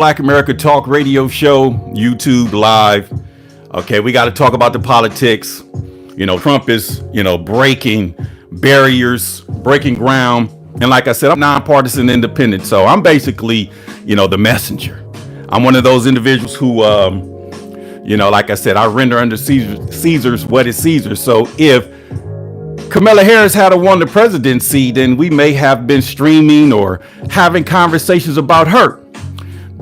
Black America Talk Radio Show, YouTube Live. Okay, we got to talk about the politics. Trump is, breaking barriers, breaking ground. And like I said, I'm nonpartisan independent. So I'm basically, the messenger. I'm one of those individuals who, like I said, I render unto Caesar's what is Caesar. So if Kamala Harris had won the presidency, then we may have been streaming or having conversations about her.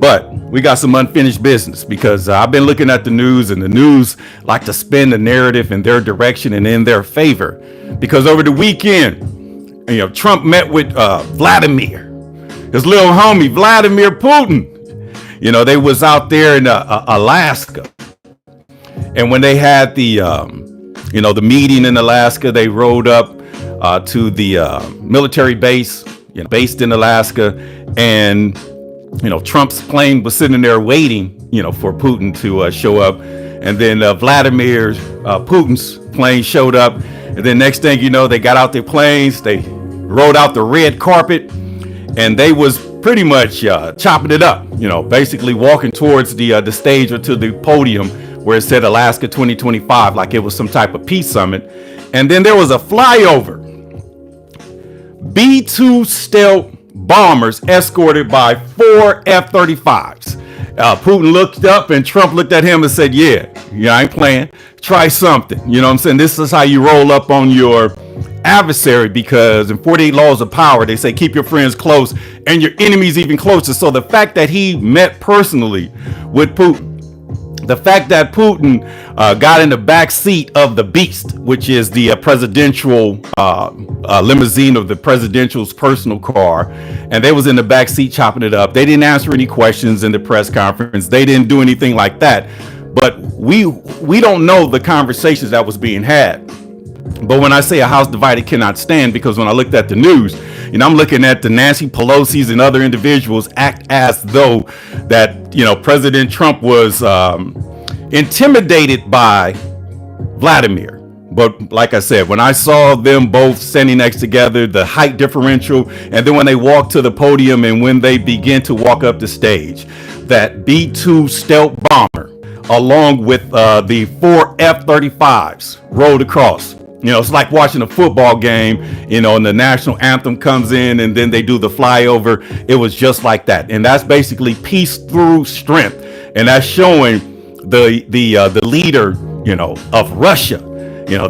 But we got some unfinished business because I've been looking at the news, and the news like to spin the narrative in their direction and in their favor. Because over the weekend, Trump met with Vladimir, his little homie, Vladimir Putin. They was out there in Alaska. And when they had the meeting in Alaska, they rode up to the military base, based in Alaska. And Trump's plane was sitting there waiting, for Putin to show up. And then Vladimir Putin's plane showed up. And then next thing you know, they got out their planes, they rode out the red carpet, and they was pretty much chopping it up, basically walking towards the stage or to the podium where it said Alaska 2025, like it was some type of peace summit. And then there was a flyover. B-2 stealth bombers escorted by 4 F-35s. Putin looked up and Trump looked at him and said, yeah, I ain't playing. Try something. You know what I'm saying? This is how you roll up on your adversary, because in 48 laws of power, they say keep your friends close and your enemies even closer. So the fact that he met personally with Putin, the fact that Putin got in the back seat of the Beast, which is the presidential limousine of the presidential's personal car, and they was in the back seat chopping it up. They didn't answer any questions in the press conference. They didn't do anything like that. But we don't know the conversations that was being had. But when I say a house divided cannot stand, because when I looked at the news, I'm looking at the Nancy Pelosi's and other individuals act as though that, President Trump was intimidated by Vladimir. But like I said, when I saw them both standing next together, the height differential, and then when they walked to the podium and when they began to walk up the stage, that B-2 stealth bomber, along with the 4 F-35s rolled across. It's like watching a football game, and the national anthem comes in and then they do the flyover. It was just like that. And that's basically peace through strength. And that's showing the leader, of Russia.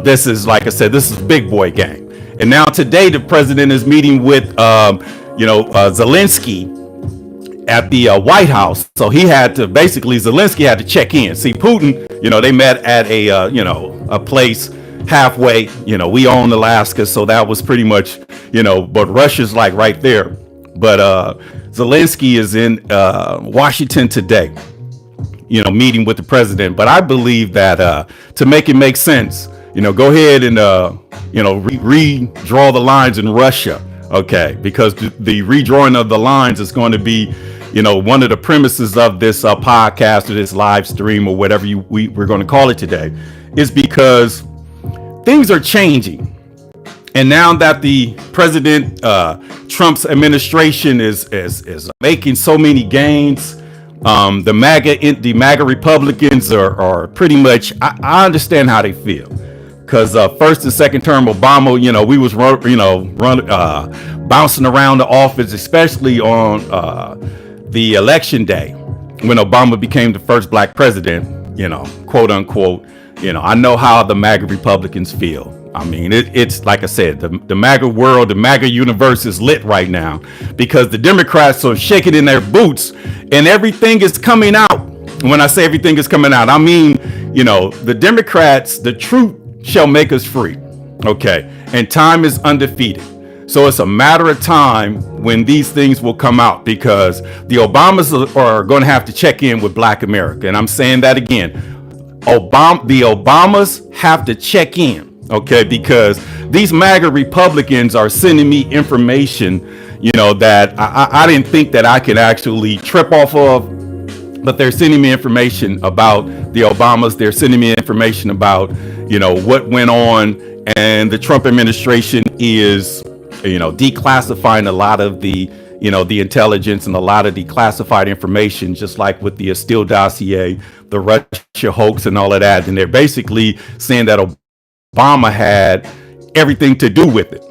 This is, like I said, this is big boy game. And now today the president is meeting with, Zelensky at the White House. So Zelensky had to check in. See, Putin, they met at a place halfway. We own Alaska, so that was pretty much, but Russia's like right there. But Zelensky is in Washington today, meeting with the president. But I believe that to make it make sense, go ahead and redraw the lines in Russia, okay? Because the redrawing of the lines is going to be, one of the premises of this podcast or this live stream or whatever we're going to call it today, is because things are changing. And now that the President Trump's administration is making so many gains, the MAGA Republicans are pretty much, I understand how they feel. Because first and second term Obama, we was bouncing around the office, especially on the election day when Obama became the first black president, quote unquote. I know how the MAGA Republicans feel. I mean, it's like I said, the MAGA world, the MAGA universe is lit right now because the Democrats are shaking in their boots and everything is coming out. When I say everything is coming out, I mean, the Democrats, the truth shall make us free. Okay. And time is undefeated. So it's a matter of time when these things will come out, because the Obamas are going to have to check in with Black America. And I'm saying that again. The Obamas have to check in. Okay, because these MAGA Republicans are sending me information, that I didn't think that I could actually trip off of, but they're sending me information about the Obamas. They're sending me information about, what went on, and the Trump administration is, declassifying a lot of the, the intelligence and a lot of the classified information, just like with the Steele dossier, the Russia hoax and all of that. And they're basically saying that Obama had everything to do with it.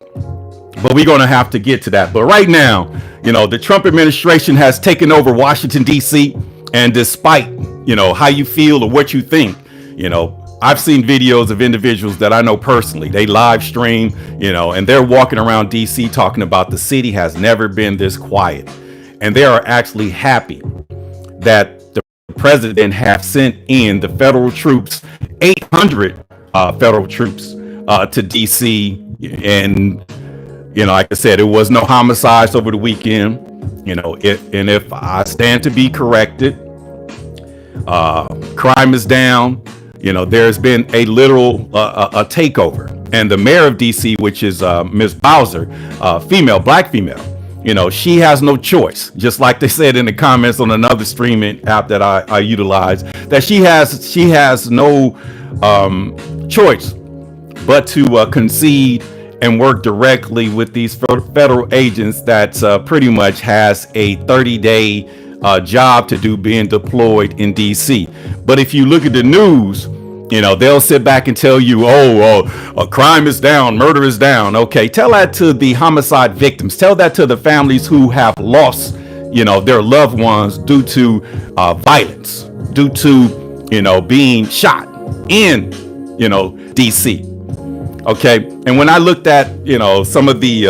But we're going to have to get to that. But right now, the Trump administration has taken over Washington, D.C. And despite, how you feel or what you think, I've seen videos of individuals that I know personally. They live stream, and they're walking around D.C. talking about the city has never been this quiet. And they are actually happy that the president have sent in the federal troops, 800 federal troops to D.C. And like I said, it was no homicides over the weekend. And if I stand to be corrected, crime is down. There's been a literal a takeover. And the mayor of D.C., which is Ms. Bowser, black female, she has no choice. Just like they said in the comments on another streaming app that I utilize, that she has no choice but to concede and work directly with these federal agents that pretty much has a 30-day job to do being deployed in D.C. But if you look at the news, they'll sit back and tell you, crime is down, murder is down. Okay, tell that to the homicide victims. Tell that to the families who have lost, their loved ones due to violence, due to, being shot in, D.C. Okay, and when I looked at, some of the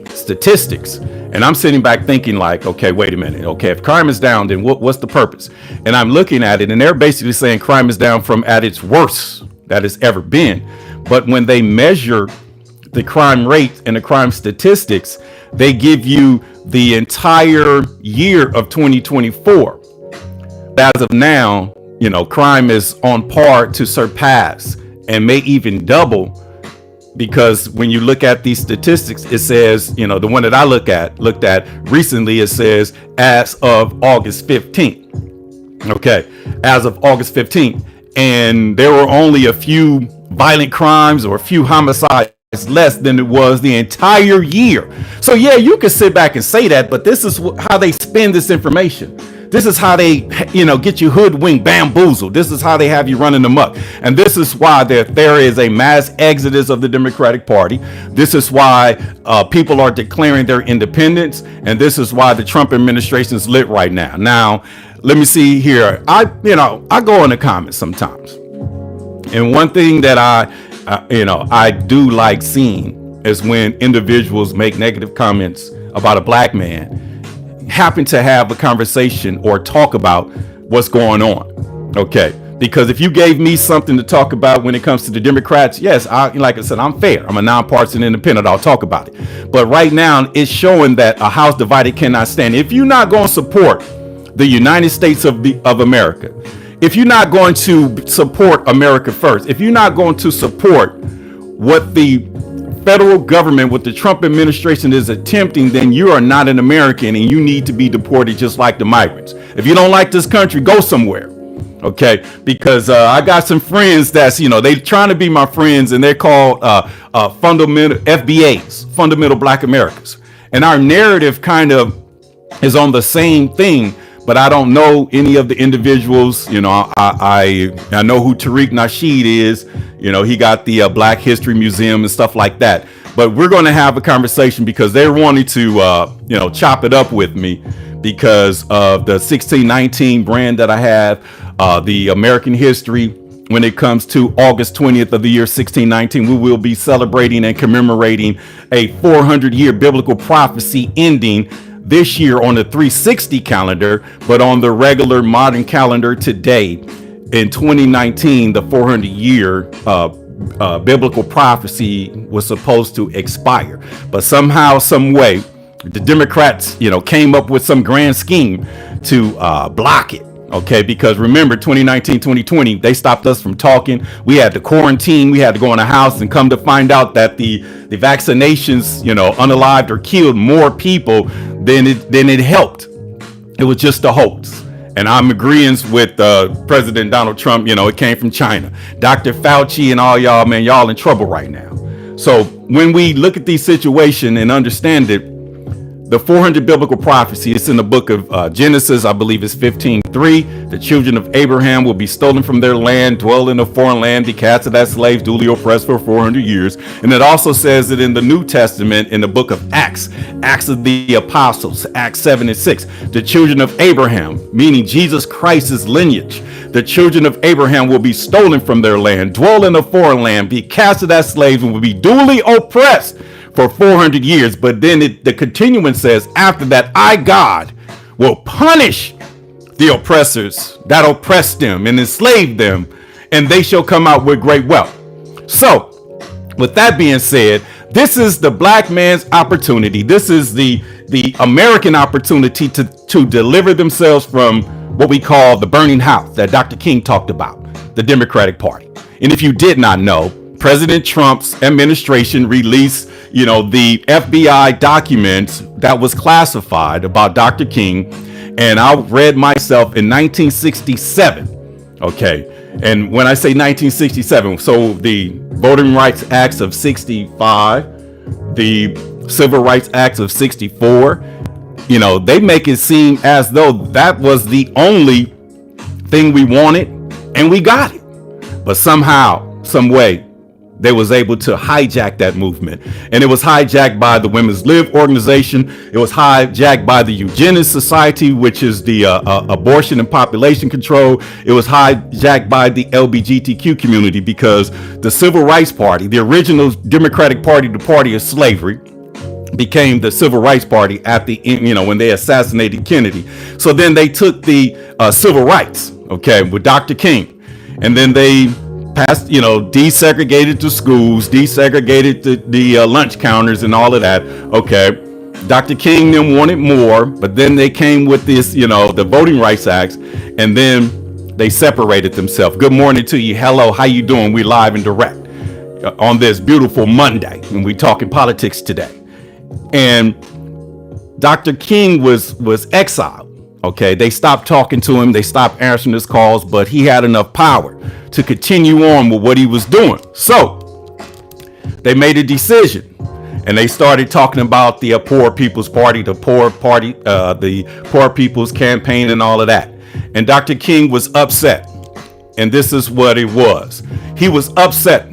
statistics, and I'm sitting back thinking like, okay, wait a minute. Okay, if crime is down, then what's the purpose? And I'm looking at it, and they're basically saying crime is down from at its worst that it's ever been. But when they measure the crime rate and the crime statistics, they give you the entire year of 2024. As of now, crime is on par to surpass and may even double, because when you look at these statistics, it says, the one that I looked at recently, it says as of August 15th. Okay, as of August 15th. And there were only a few violent crimes or a few homicides less than it was the entire year. So yeah, you can sit back and say that, but this is how they spend this information. This is how they, get you hoodwinked, bamboozled. This is how they have you running amok. And this is why there is a mass exodus of the Democratic Party. This is why people are declaring their independence. And this is why the Trump administration is lit right now. Now, let me see here. I go in the comments sometimes. And one thing that I do like seeing is when individuals make negative comments about a black man, happen to have a conversation or talk about what's going on. Okay, because if you gave me something to talk about when it comes to the Democrats, yes, like I said, I'm fair. I'm a nonpartisan independent. I'll talk about it. But right now, it's showing that a house divided cannot stand. If you're not going to support the United States of America, if you're not going to support America first, if you're not going to support what the federal government with the Trump administration is attempting, then you are not an American and you need to be deported just like the migrants. If you don't like this country, go somewhere. Okay, because I got some friends that's, they trying to be my friends, and they're called fundamental FBAs, fundamental Black Americans. And our narrative kind of is on the same thing, but I don't know any of the individuals. I know who Tariq Nasheed is. He got the Black History Museum and stuff like that. But we're going to have a conversation because they're wanting to, chop it up with me because of the 1619 brand that I have, the American history. When it comes to August 20th of the year 1619, we will be celebrating and commemorating a 400-year biblical prophecy ending this year on the 360 calendar, but on the regular modern calendar today. In 2019, the 400-year biblical prophecy was supposed to expire, but somehow, some way, the Democrats, came up with some grand scheme to block it. Okay, because remember, 2019, 2020, they stopped us from talking. We had to quarantine. We had to go in a house, and come to find out that the vaccinations, unalived or killed more people than it helped. It was just a hoax. And I'm agreeing with President Donald Trump. It came from China. Dr. Fauci and all y'all, man, y'all in trouble right now. So when we look at these situations and understand it, the 400 biblical prophecy. It's in the book of Genesis, I believe it's 15:3. The children of Abraham will be stolen from their land, dwell in a foreign land, be casted as slaves, duly oppressed for 400 years. And it also says it in the New Testament in the book of Acts, Acts of the Apostles, Acts 7:6. The children of Abraham, meaning Jesus Christ's lineage, the children of Abraham will be stolen from their land, dwell in a foreign land, be casted as slaves, and will be duly oppressed for 400 years. But then the continuance says, after that, I, God, will punish the oppressors that oppress them and enslave them, and they shall come out with great wealth. So, with that being said, this is the black man's opportunity. This is the American opportunity to deliver themselves from what we call the burning house that Dr. King talked about, the Democratic Party. And if you did not know, President Trump's administration released, the FBI documents that was classified about Dr. King. And I read myself in 1967. Okay. And when I say 1967, so the Voting Rights Acts of 65, the Civil Rights Acts of 64, they make it seem as though that was the only thing we wanted and we got it. But somehow, some way, they was able to hijack that movement. And it was hijacked by the Women's Live organization. It was hijacked by the Eugenics Society, which is the abortion and population control. It was hijacked by the LGBTQ community, because the Civil Rights Party, the original Democratic Party, the party of slavery, became the Civil Rights Party at the end, when they assassinated Kennedy. So then they took the civil rights, okay, with Dr. King, and then they passed, desegregated the schools, desegregated the lunch counters and all of that. Okay. Dr. King then wanted more, but then they came with this, the Voting Rights Acts, and then they separated themselves. Good morning to you. Hello. How you doing? We live and direct on this beautiful Monday, and we talking politics today. And Dr. King was exiled. Okay, they stopped talking to him. They stopped answering his calls, but he had enough power to continue on with what he was doing. So they made a decision, and they started talking about the Poor People's Party, the Poor People's Campaign, and all of that. And Dr. King was upset, and this is what it was. He was upset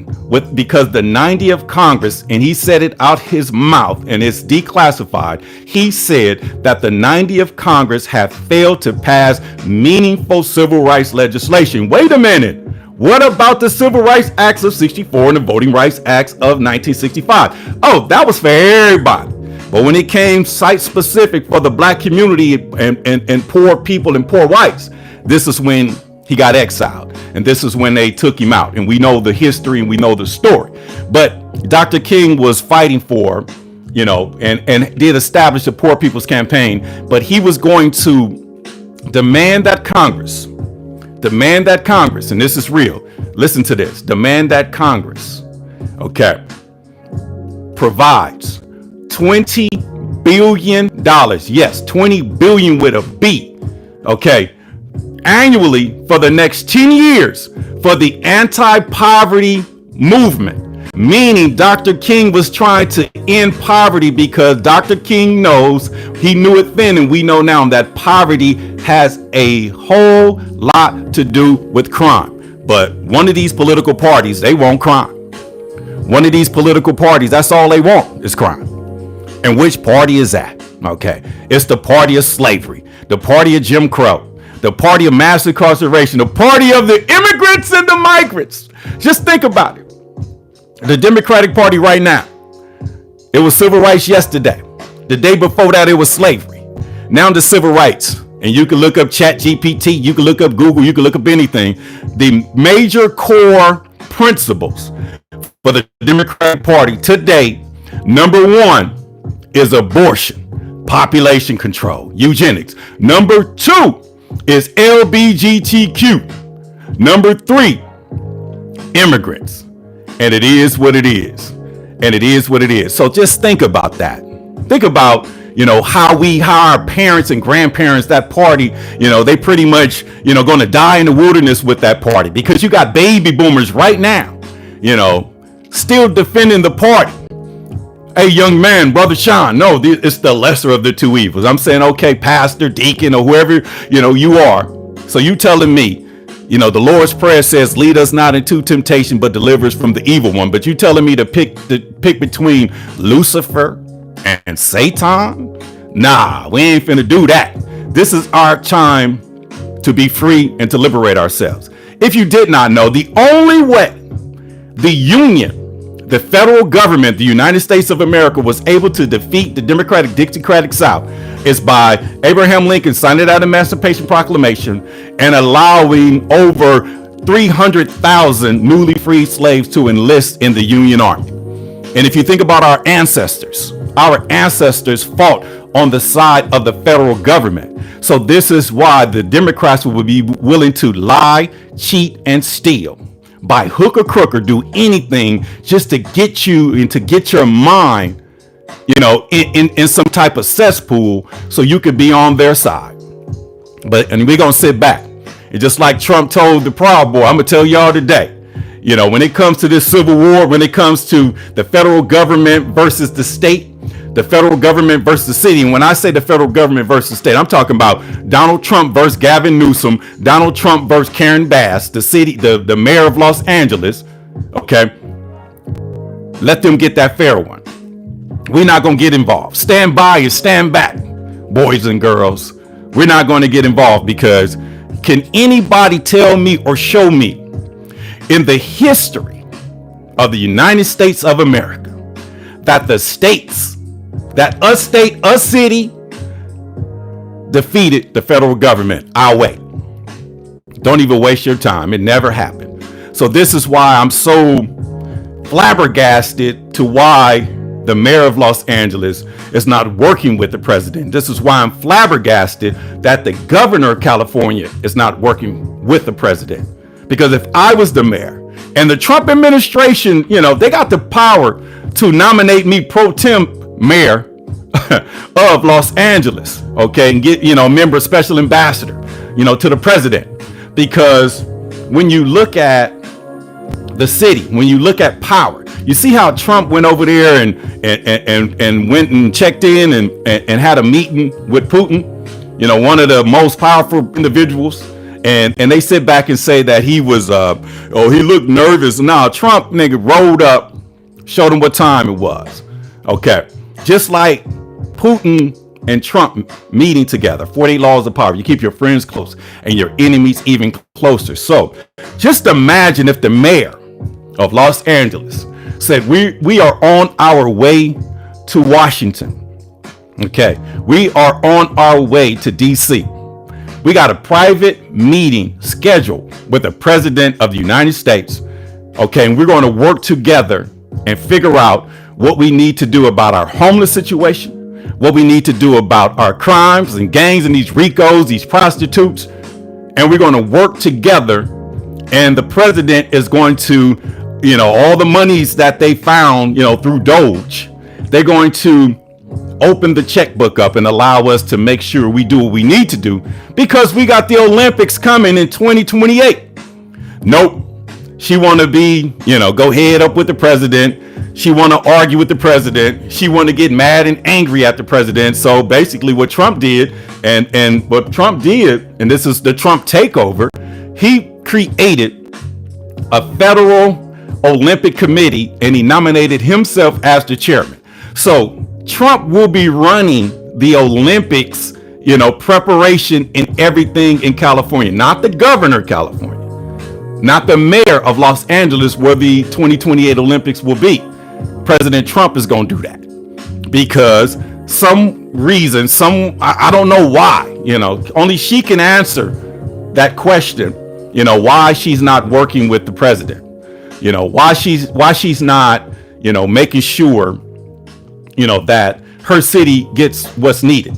because the 90th Congress, and he said it out his mouth, and it's declassified. He said that the 90th Congress had failed to pass meaningful civil rights legislation. Wait a minute. What about the Civil Rights Acts of 64 and the Voting Rights Acts of 1965? Oh, that was for everybody. But when it came site specific for the black community and poor people and poor whites, this is when he got exiled, and this is when they took him out. And we know the history and we know the story. But Dr. King was fighting for, and did establish the Poor People's Campaign. But he was going to demand that Congress, and this is real. Listen to this. Demand that Congress, okay, provides $20 billion. Yes, 20 billion with a B. Okay. Annually for the next 10 years for the anti-poverty movement, meaning Dr. King was trying to end poverty, because Dr. King knows, he knew it then, and we know now, that poverty has a whole lot to do with crime. But one of these political parties, they want crime. One of these political parties, that's all they want is crime. And which party is that? Okay, it's the party of slavery, the party of Jim Crow, the party of mass incarceration, the party of the immigrants and the migrants. Just think about it. The Democratic Party right now, it was civil rights yesterday. The day before that, it was slavery. Now the civil rights. And you can look up ChatGPT, you can look up Google, you can look up anything. The major core principles for the Democratic Party today, number one is abortion, population control, eugenics. Number two is LGBTQ. Number three, immigrants. And it is what it is. And it is what it is. So just think about that. Think about, how our parents and grandparents, that party, they pretty much, going to die in the wilderness with that party, because you got baby boomers right now, still defending the party. hey, young man, brother Sean, no, it's the lesser of the two evils. I'm saying, okay, pastor, deacon, or whoever, you are. So you telling me, the Lord's Prayer says, lead us not into temptation, but deliver us from the evil one. But you telling me to pick between Lucifer and Satan? Nah, we ain't finna do that. This is our time to be free and to liberate ourselves. If you did not know, the only way the federal government, the United States of America, was able to defeat the Democratic Dixiecratic South is by Abraham Lincoln signing that Emancipation Proclamation and allowing over 300,000 newly freed slaves to enlist in the Union Army. And if you think about our ancestors fought on the side of the federal government. So this is why the Democrats would be willing to lie, cheat, and steal by hook or crook or do anything just to get you and to get your mind, in some type of cesspool so you could be on their side. And we're going to sit back. And just like Trump told the Proud Boy, I'm going to tell y'all today, when it comes to this civil war, when it comes to the federal government versus the state, the federal government versus the city. And when I say the federal government versus the state, I'm talking about Donald Trump versus Gavin Newsom, Donald Trump versus Karen Bass, the mayor of Los Angeles. Okay. Let them get that fair one. We're not going to get involved. Stand by and stand back, boys and girls. We're not going to get involved because can anybody tell me or show me in the history of the United States of America that the states, that a state, a city defeated the federal government our way? Don't even waste your time. It never happened. So this is why I'm so flabbergasted to why the mayor of Los Angeles is not working with the president. This is why I'm flabbergasted that the governor of California is not working with the president. Because if I was the mayor and the Trump administration, they got the power to nominate me pro tem mayor of Los Angeles, okay, and get, member special ambassador, to the president. Because when you look at the city, when you look at power, you see how Trump went over there and went and checked in and had a meeting with Putin, one of the most powerful individuals. And they sit back and say that he was, he looked nervous. Nah, Trump rolled up, showed him what time it was. Okay. Just like Putin and Trump meeting together, 48 laws of power. You keep your friends close and your enemies even closer. So just imagine if the mayor of Los Angeles said, we are on our way to Washington. Okay. We are on our way to DC. We got a private meeting scheduled with the president of the United States. Okay. And we're going to work together and figure out what we need to do about our homeless situation, what we need to do about our crimes and gangs and these ricos, these prostitutes. And we're going to work together. And the president is going to, all the monies that they found, through Doge, they're going to open the checkbook up and allow us to make sure we do what we need to do because we got the Olympics coming in 2028. Nope. She want to be, go head up with the president. She want to argue with the president. She want to get mad and angry at the president. So basically what Trump did and what Trump did, and this is the Trump takeover, he created a federal Olympic committee and he nominated himself as the chairman. So Trump will be running the Olympics, preparation and everything in California, not the governor of California, not the mayor of Los Angeles, where the 2028 Olympics will be. President Trump is going to do that because some reason, I don't know why, only she can answer that question, why she's not working with the president, why she's not, making sure that her city gets what's needed.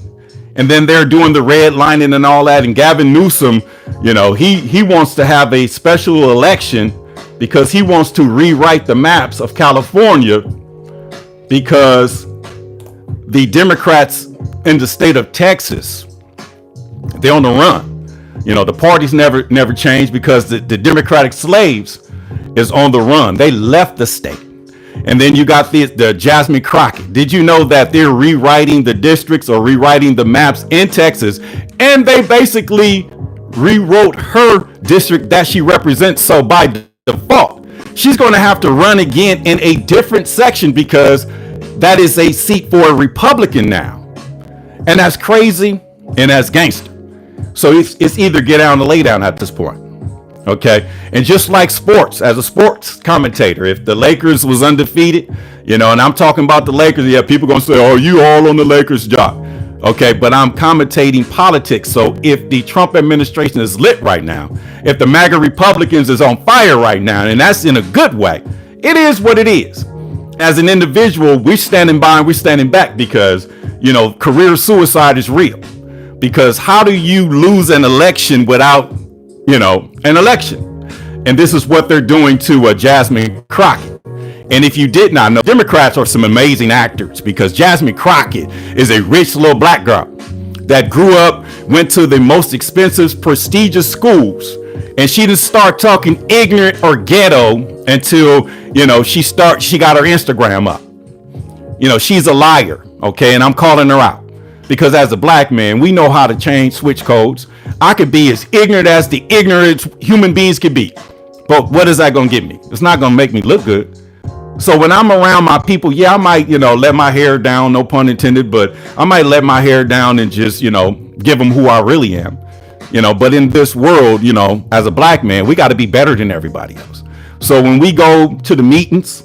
And then they're doing the redlining and all that. And Gavin Newsom, he wants to have a special election because he wants to rewrite the maps of California because the Democrats in the state of Texas, they're on the run. The parties never changed because the Democratic slaves is on the run. They left the state. And then you got the Jasmine Crockett. Did you know that they're rewriting the districts or rewriting the maps in Texas? And they basically rewrote her district that she represents. So by default, she's going to have to run again in a different section because that is a seat for a Republican now. And that's crazy and that's gangster. So it's either get down or lay down at this point. Okay. And just like sports, as a sports commentator, if the Lakers was undefeated, and I'm talking about the Lakers, yeah, people going to say, oh, you all on the Lakers job. Okay. But I'm commentating politics. So if the Trump administration is lit right now, if the MAGA Republicans is on fire right now, and that's in a good way, it is what it is. As an individual, we're standing by and we're standing back because, career suicide is real. Because how do you lose an election without, an election? And this is what they're doing to Jasmine Crockett. And if you did not know, Democrats are some amazing actors because Jasmine Crockett is a rich little black girl that grew up, went to the most expensive, prestigious schools. And she didn't start talking ignorant or ghetto until, she got her Instagram up. She's a liar. Okay. And I'm calling her out. Because as a black man, we know how to change switch codes. I could be as ignorant as the ignorant human beings could be. But what is that going to give me? It's not going to make me look good. So when I'm around my people, yeah, I might, let my hair down, no pun intended, but I might let my hair down and just, give them who I really am. But in this world, as a black man, we got to be better than everybody else. So when we go to the meetings,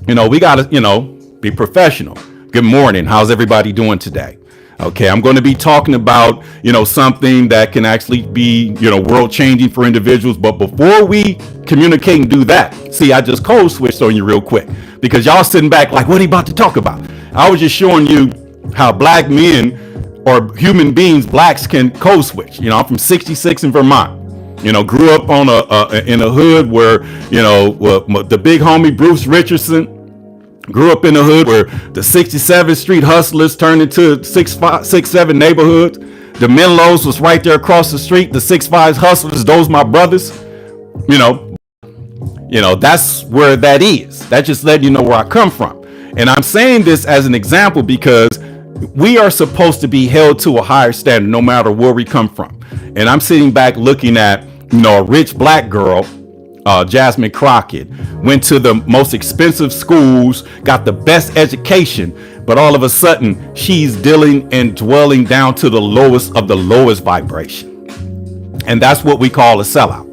we got to, be professional. Good morning. How's everybody doing today? Okay, I'm going to be talking about, something that can actually be, world changing for individuals. But before we communicate and do that, see, I just code switched on you real quick because y'all sitting back like, what are you about to talk about? I was just showing you how black men or human beings, blacks can code switch. I'm from 66 in Vermont. Grew up on in a hood where, the big homie Bruce Richardson. Grew up in a hood where the 67th Street hustlers turned into 6-7 neighborhoods. The Menlos was right there across the street. The 6-5 hustlers, those my brothers. That's where that is. That just letting you know where I come from. And I'm saying this as an example because we are supposed to be held to a higher standard no matter where we come from. And I'm sitting back looking at, a rich black girl, Jasmine Crockett, went to the most expensive schools, got the best education, but all of a sudden she's dealing and dwelling down to the lowest of the lowest vibration. And that's what we call a sellout.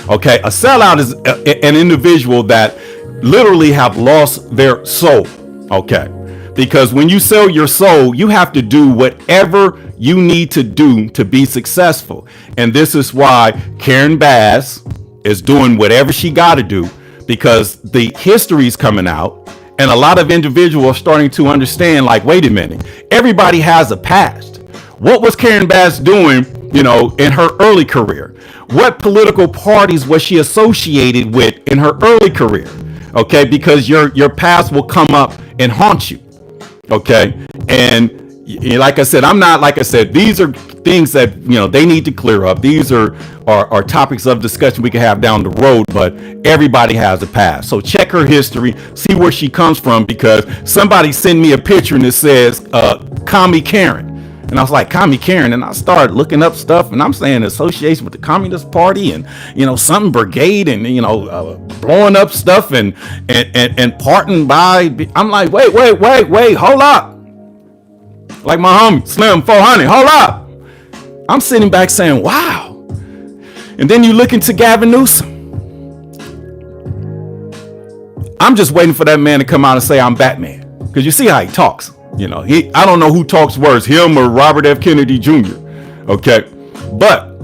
Okay, a sellout is an individual that literally have lost their soul. Okay, because when you sell your soul, you have to do whatever you need to do to be successful. And this is why Karen Bass is doing whatever she got to do because the history is coming out and a lot of individuals are starting to understand, like, wait a minute, everybody has a past. What was Karen Bass doing, in her early career? What political parties was she associated with in her early career? Okay, because your past will come up and haunt you. Okay, and like I said, these are things that, they need to clear up. These are topics of discussion we can have down the road, but everybody has a past. So check her history, see where she comes from, because somebody sent me a picture and it says, Commie Karen. And I was like, Commie Karen. And I started looking up stuff and I'm saying association with the Communist Party and, something brigade and, blowing up stuff and parting by. I'm like, wait, hold up. Like my homie Slim 400, hold up. I'm sitting back saying, wow. And then you look into Gavin Newsom. I'm just waiting for that man to come out and say I'm Batman. Because you see how he talks. I don't know who talks worse, him or Robert F. Kennedy Jr. Okay. But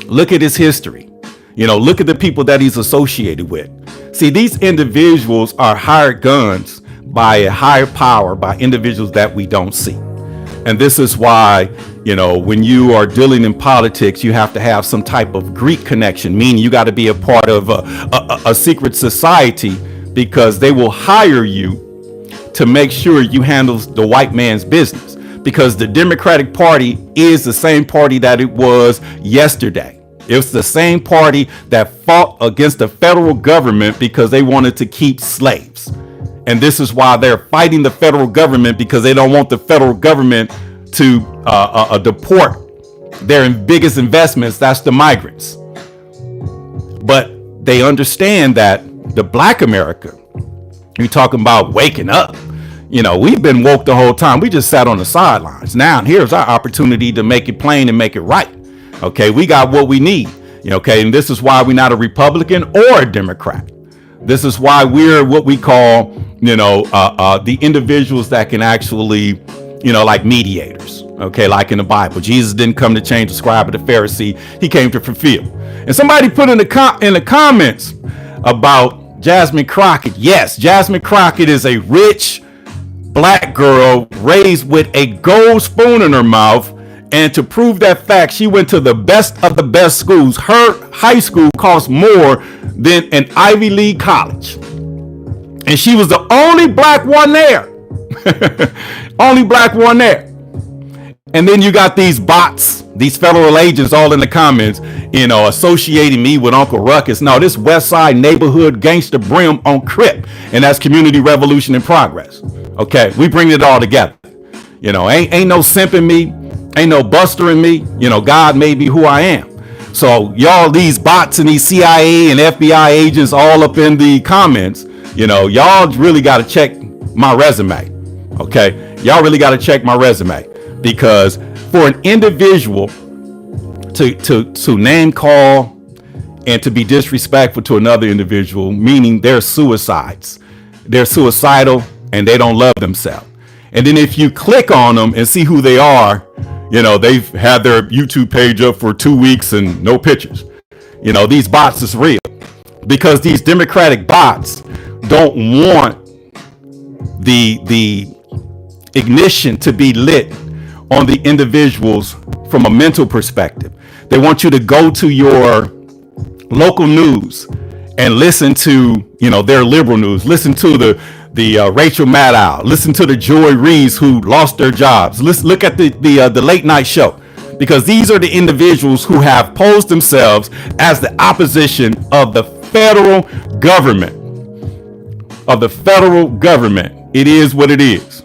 look at his history. Look at the people that he's associated with. See, these individuals are hired guns by a higher power, by individuals that we don't see. And this is why, when you are dealing in politics, you have to have some type of Greek connection, meaning you got to be a part of a secret society, because they will hire you to make sure you handle the white man's business, because the Democratic Party is the same party that it was yesterday. It's the same party that fought against the federal government because they wanted to keep slaves. And this is why they're fighting the federal government, because they don't want the federal government to deport their biggest investments. That's the migrants. But they understand that the Black America, you're talking about waking up. We've been woke the whole time. We just sat on the sidelines. Now here's our opportunity to make it plain and make it right. Okay, we got what we need. Okay, and this is why we're not a Republican or a Democrat. This is why we're what we call, the individuals that can actually, like mediators. Okay, like in the Bible, Jesus didn't come to change the scribe or the Pharisee. He came to fulfill. And somebody put in the comments about Jasmine Crockett. Yes, Jasmine Crockett is a rich Black girl raised with a gold spoon in her mouth. And to prove that fact, she went to the best of the best schools. Her high school cost more than an Ivy League college. And she was the only Black one there. Only Black one there. And then you got these bots, these federal agents all in the comments, associating me with Uncle Ruckus. No, this West Side neighborhood gangster brim on Crip. And that's community revolution in progress. Okay, we bring it all together. Ain't no simping me. Ain't no buster in me. God made me who I am. So y'all, these bots and these CIA and FBI agents all up in the comments, y'all really got to check my resume. Okay, y'all really got to check my resume, because for an individual to name call and to be disrespectful to another individual, meaning they're suicides, they're suicidal and they don't love themselves. And then if you click on them and see who they are, they've had their YouTube page up for 2 weeks and no pictures. These bots is real, because these Democratic bots don't want the ignition to be lit on the individuals from a mental perspective. They want you to go to your local news and listen to, their liberal news, listen to the Rachel Maddow, listen to the Joy Reeves who lost their jobs. Let's look at the late night show, because these are the individuals who have posed themselves as the opposition of the federal government. It is what it is.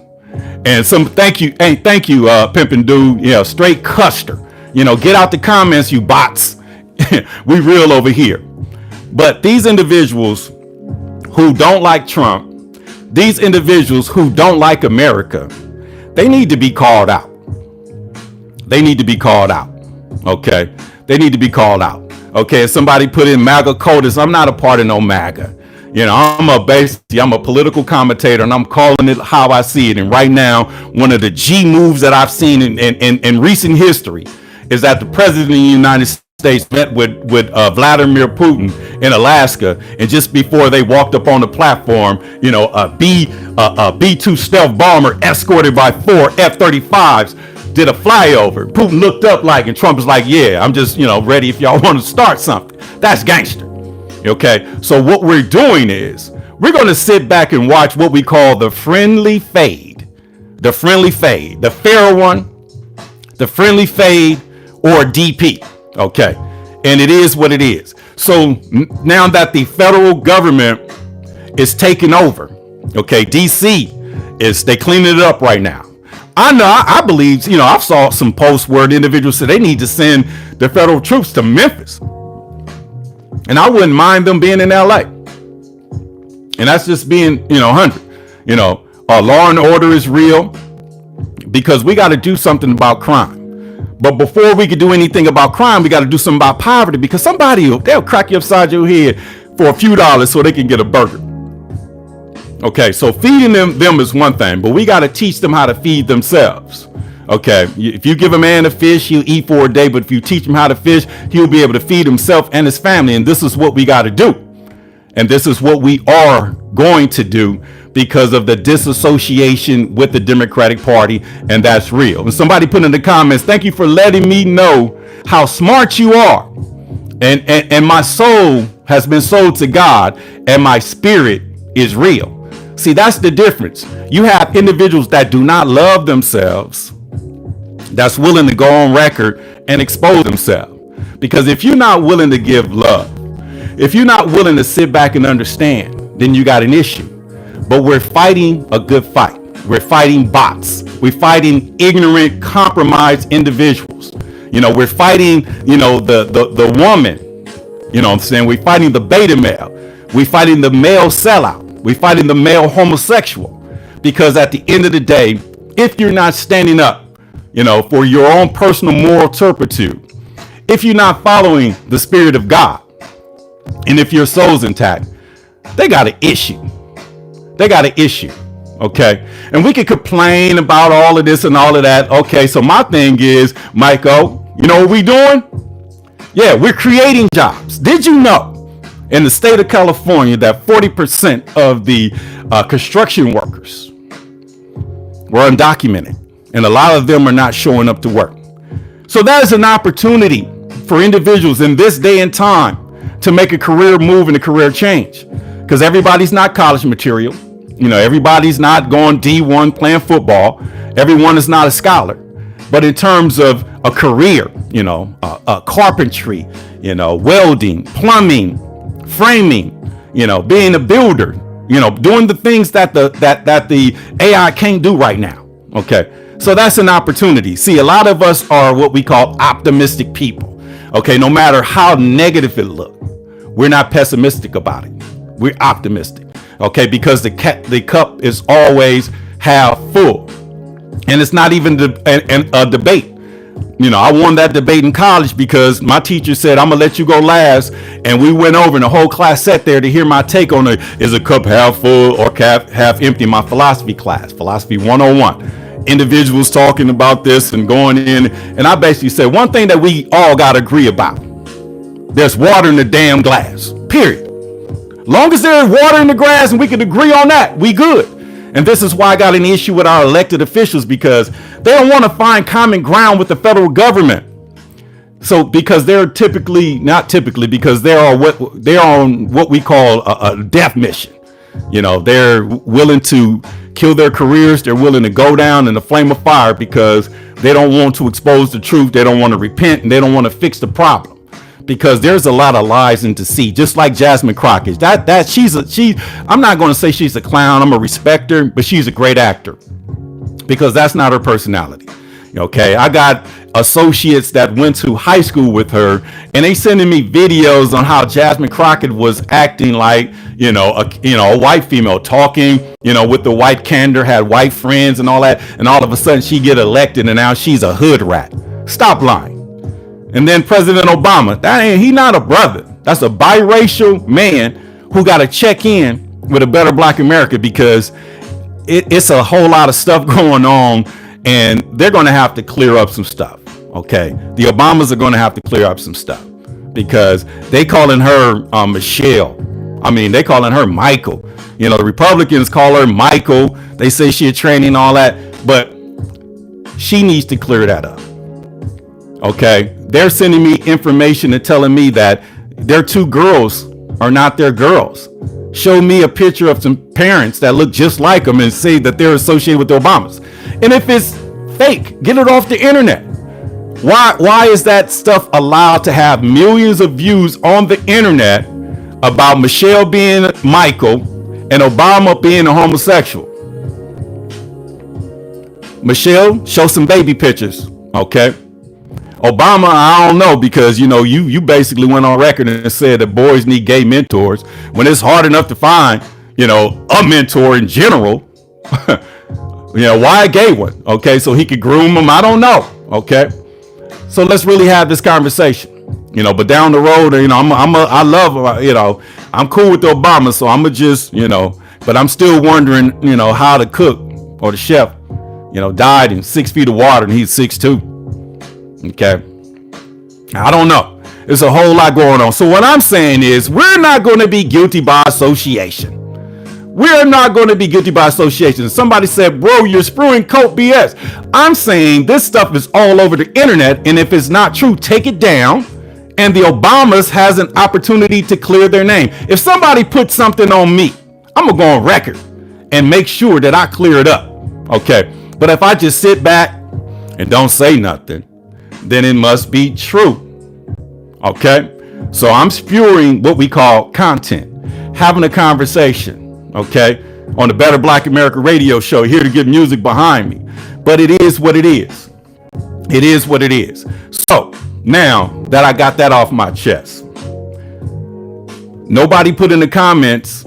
And thank you, pimpin' dude. Yeah, straight custer. Get out the comments, you bots. We real over here. But these individuals who don't like Trump, these individuals who don't like America, they need to be called out. They need to be called out. Okay. They need to be called out. Okay. If somebody put in MAGA CODIS, I'm not a part of no MAGA. I'm a political commentator, and I'm calling it how I see it. And right now, one of the G moves that I've seen in recent history is that the president of the United States met with Vladimir Putin in Alaska, and just before they walked up on the platform, a B-2 stealth bomber escorted by 4 F-35s did a flyover. Putin looked up and Trump was like, yeah, I'm just, ready if y'all want to start something. That's gangster. Okay, so what we're doing is we're going to sit back and watch what we call the friendly fade. The friendly fade, the fair one, the friendly fade, or DP. Okay, and it is what it is. So now that the federal government is taking over, okay, DC they cleaning it up right now. I believe, I've saw some posts where the individuals said they need to send the federal troops to Memphis. And I wouldn't mind them being in LA. And that's just being, 100. Law and order is real, because we got to do something about crime. But before we could do anything about crime, we got to do something about poverty, because they'll crack you upside your head for a few dollars so they can get a burger. Okay, so feeding them is one thing, but we got to teach them how to feed themselves. Okay, if you give a man a fish, he'll eat for a day, but if you teach him how to fish, he'll be able to feed himself and his family. And this is what we got to do. And this is what we are going to do, because of the disassociation with the Democratic Party, and that's real. And somebody put in the comments, thank you for letting me know how smart you are. And my soul has been sold to God, and my spirit is real. See, that's the difference. You have individuals that do not love themselves, that's willing to go on record and expose themselves. Because if you're not willing to give love, if you're not willing to sit back and understand, then you got an issue. but we're fighting a good fight. We're fighting bots. We're fighting ignorant, compromised individuals. We're fighting, the woman. You know what I'm saying? We're fighting the beta male. We're fighting the male sellout. We're fighting the male homosexual. Because at the end of the day, if you're not standing up, for your own personal moral turpitude, if you're not following the Spirit of God, and if your soul's intact, they got an issue. They got an issue. Okay. And we could complain about all of this and all of that. Okay. So my thing is, Michael, you know what we doing? Yeah, we're creating jobs. Did you know in the state of California that 40% of the construction workers were undocumented, and a lot of them are not showing up to work? So that is an opportunity for individuals in this day and time to make a career move and a career change, because everybody's not college material. Everybody's not going D1 playing football. Everyone is not a scholar. But in terms of a career, carpentry, welding, plumbing, framing, being a builder, doing the things that the AI can't do right now. Okay. So that's an opportunity. See, a lot of us are what we call optimistic people. Okay. No matter how negative it looks, we're not pessimistic about it. We're optimistic. Okay. Because the cup is always half full. And it's not even a debate. I won that debate in college because my teacher said, I'm going to let you go last. And we went over and the whole class sat there to hear my take on is a cup half full or half empty? My philosophy class, Philosophy 101. Individuals talking about this and going in. And I basically said one thing that we all got to agree about. There's water in the damn glass, period. Long as there's water in the grass and we can agree on that, we good. And this is why I got an issue with our elected officials, because they don't want to find common ground with the federal government. So because they're because they are on what we call a death mission. They're willing to kill their careers. They're willing to go down in the flame of fire because they don't want to expose the truth. They don't want to repent, and they don't want to fix the problem. Because there's a lot of lies and deceit, just like Jasmine Crockett. I'm not going to say she's a clown. I'm a respect her, but she's a great actor because that's not her personality. Okay, I got associates that went to high school with her, and they sending me videos on how Jasmine Crockett was acting like a white female, talking with the white candor, had white friends and all that, and all of a sudden she get elected and now she's a hood rat. Stop lying. And then President Obama, he not a brother. That's a biracial man who got to check in with a better black America, because it's a whole lot of stuff going on, and they're going to have to clear up some stuff. Okay. The Obamas are going to have to clear up some stuff because they calling her Michelle. They calling her Michael. The Republicans call her Michael. They say she a tranny and all that, but she needs to clear that up. Okay. They're sending me information and telling me that their two girls are not their girls. Show me a picture of some parents that look just like them and say that they're associated with the Obamas. And if it's fake, get it off the internet. Why is that stuff allowed to have millions of views on the internet about Michelle being Michael and Obama being a homosexual? Michelle, show some baby pictures. Okay. Obama, I don't know, because you basically went on record and said that boys need gay mentors when it's hard enough to find a mentor in general. Why a gay one? Okay, so he could groom them. I don't know. Okay, so let's really have this conversation. But down the road, I love I'm cool with the Obama, so I'm gonna just but I'm still wondering how the cook or the chef died in 6 feet of water and he's 6'2". Okay. I don't know. There's a whole lot going on. So what I'm saying is we're not going to be guilty by association. We're not going to be guilty by association. Somebody said, bro, you're spewing coke BS. I'm saying this stuff is all over the internet. And if it's not true, take it down. And the Obamas has an opportunity to clear their name. If somebody puts something on me, I'm going to go on record and make sure that I clear it up. Okay. But if I just sit back and don't say nothing, then it must be true. Okay. So I'm spewing what we call content, having a conversation. Okay. on the Better Black America radio show, here to get music behind me. But it is what it is. It is what it is. So now that I got that off my chest, nobody put in the comments,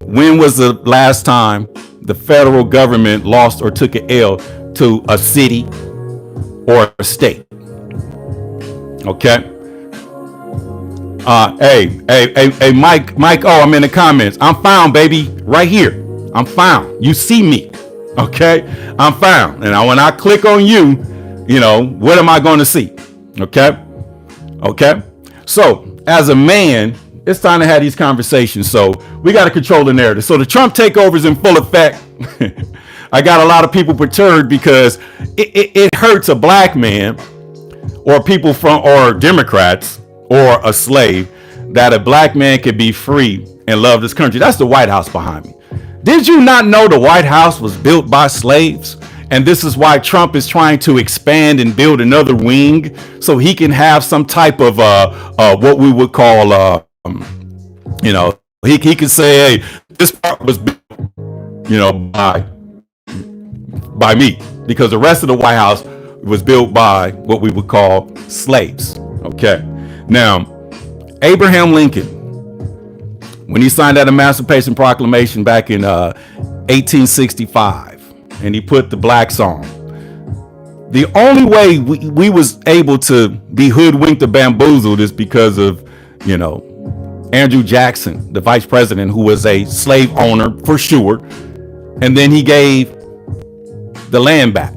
when was the last time the federal government lost or took an L to a city or a state? Okay. Hey, Mike. Oh, I'm in the comments. I'm found, baby, right here. I'm found. You see me, okay? I'm found. And when I click on you, what am I going to see? Okay. So as a man, it's time to have these conversations. So we got to control the narrative. So the Trump takeover is in full effect. I got a lot of people perturbed because it hurts a black man or people or Democrats or a slave that a black man could be free and love this country. That's the White House behind me. Did you not know the White House was built by slaves? And this is why Trump is trying to expand and build another wing so he can have some type of what we would call he can say, hey, this part was built, by me, because the rest of the White House was built by what we would call slaves. Okay. Now, Abraham Lincoln, when he signed that Emancipation Proclamation back in 1865, and he put the blacks on, the only way we was able to be hoodwinked or bamboozled is because of, Andrew Jackson, the vice president, who was a slave owner for sure. And then he gave the land back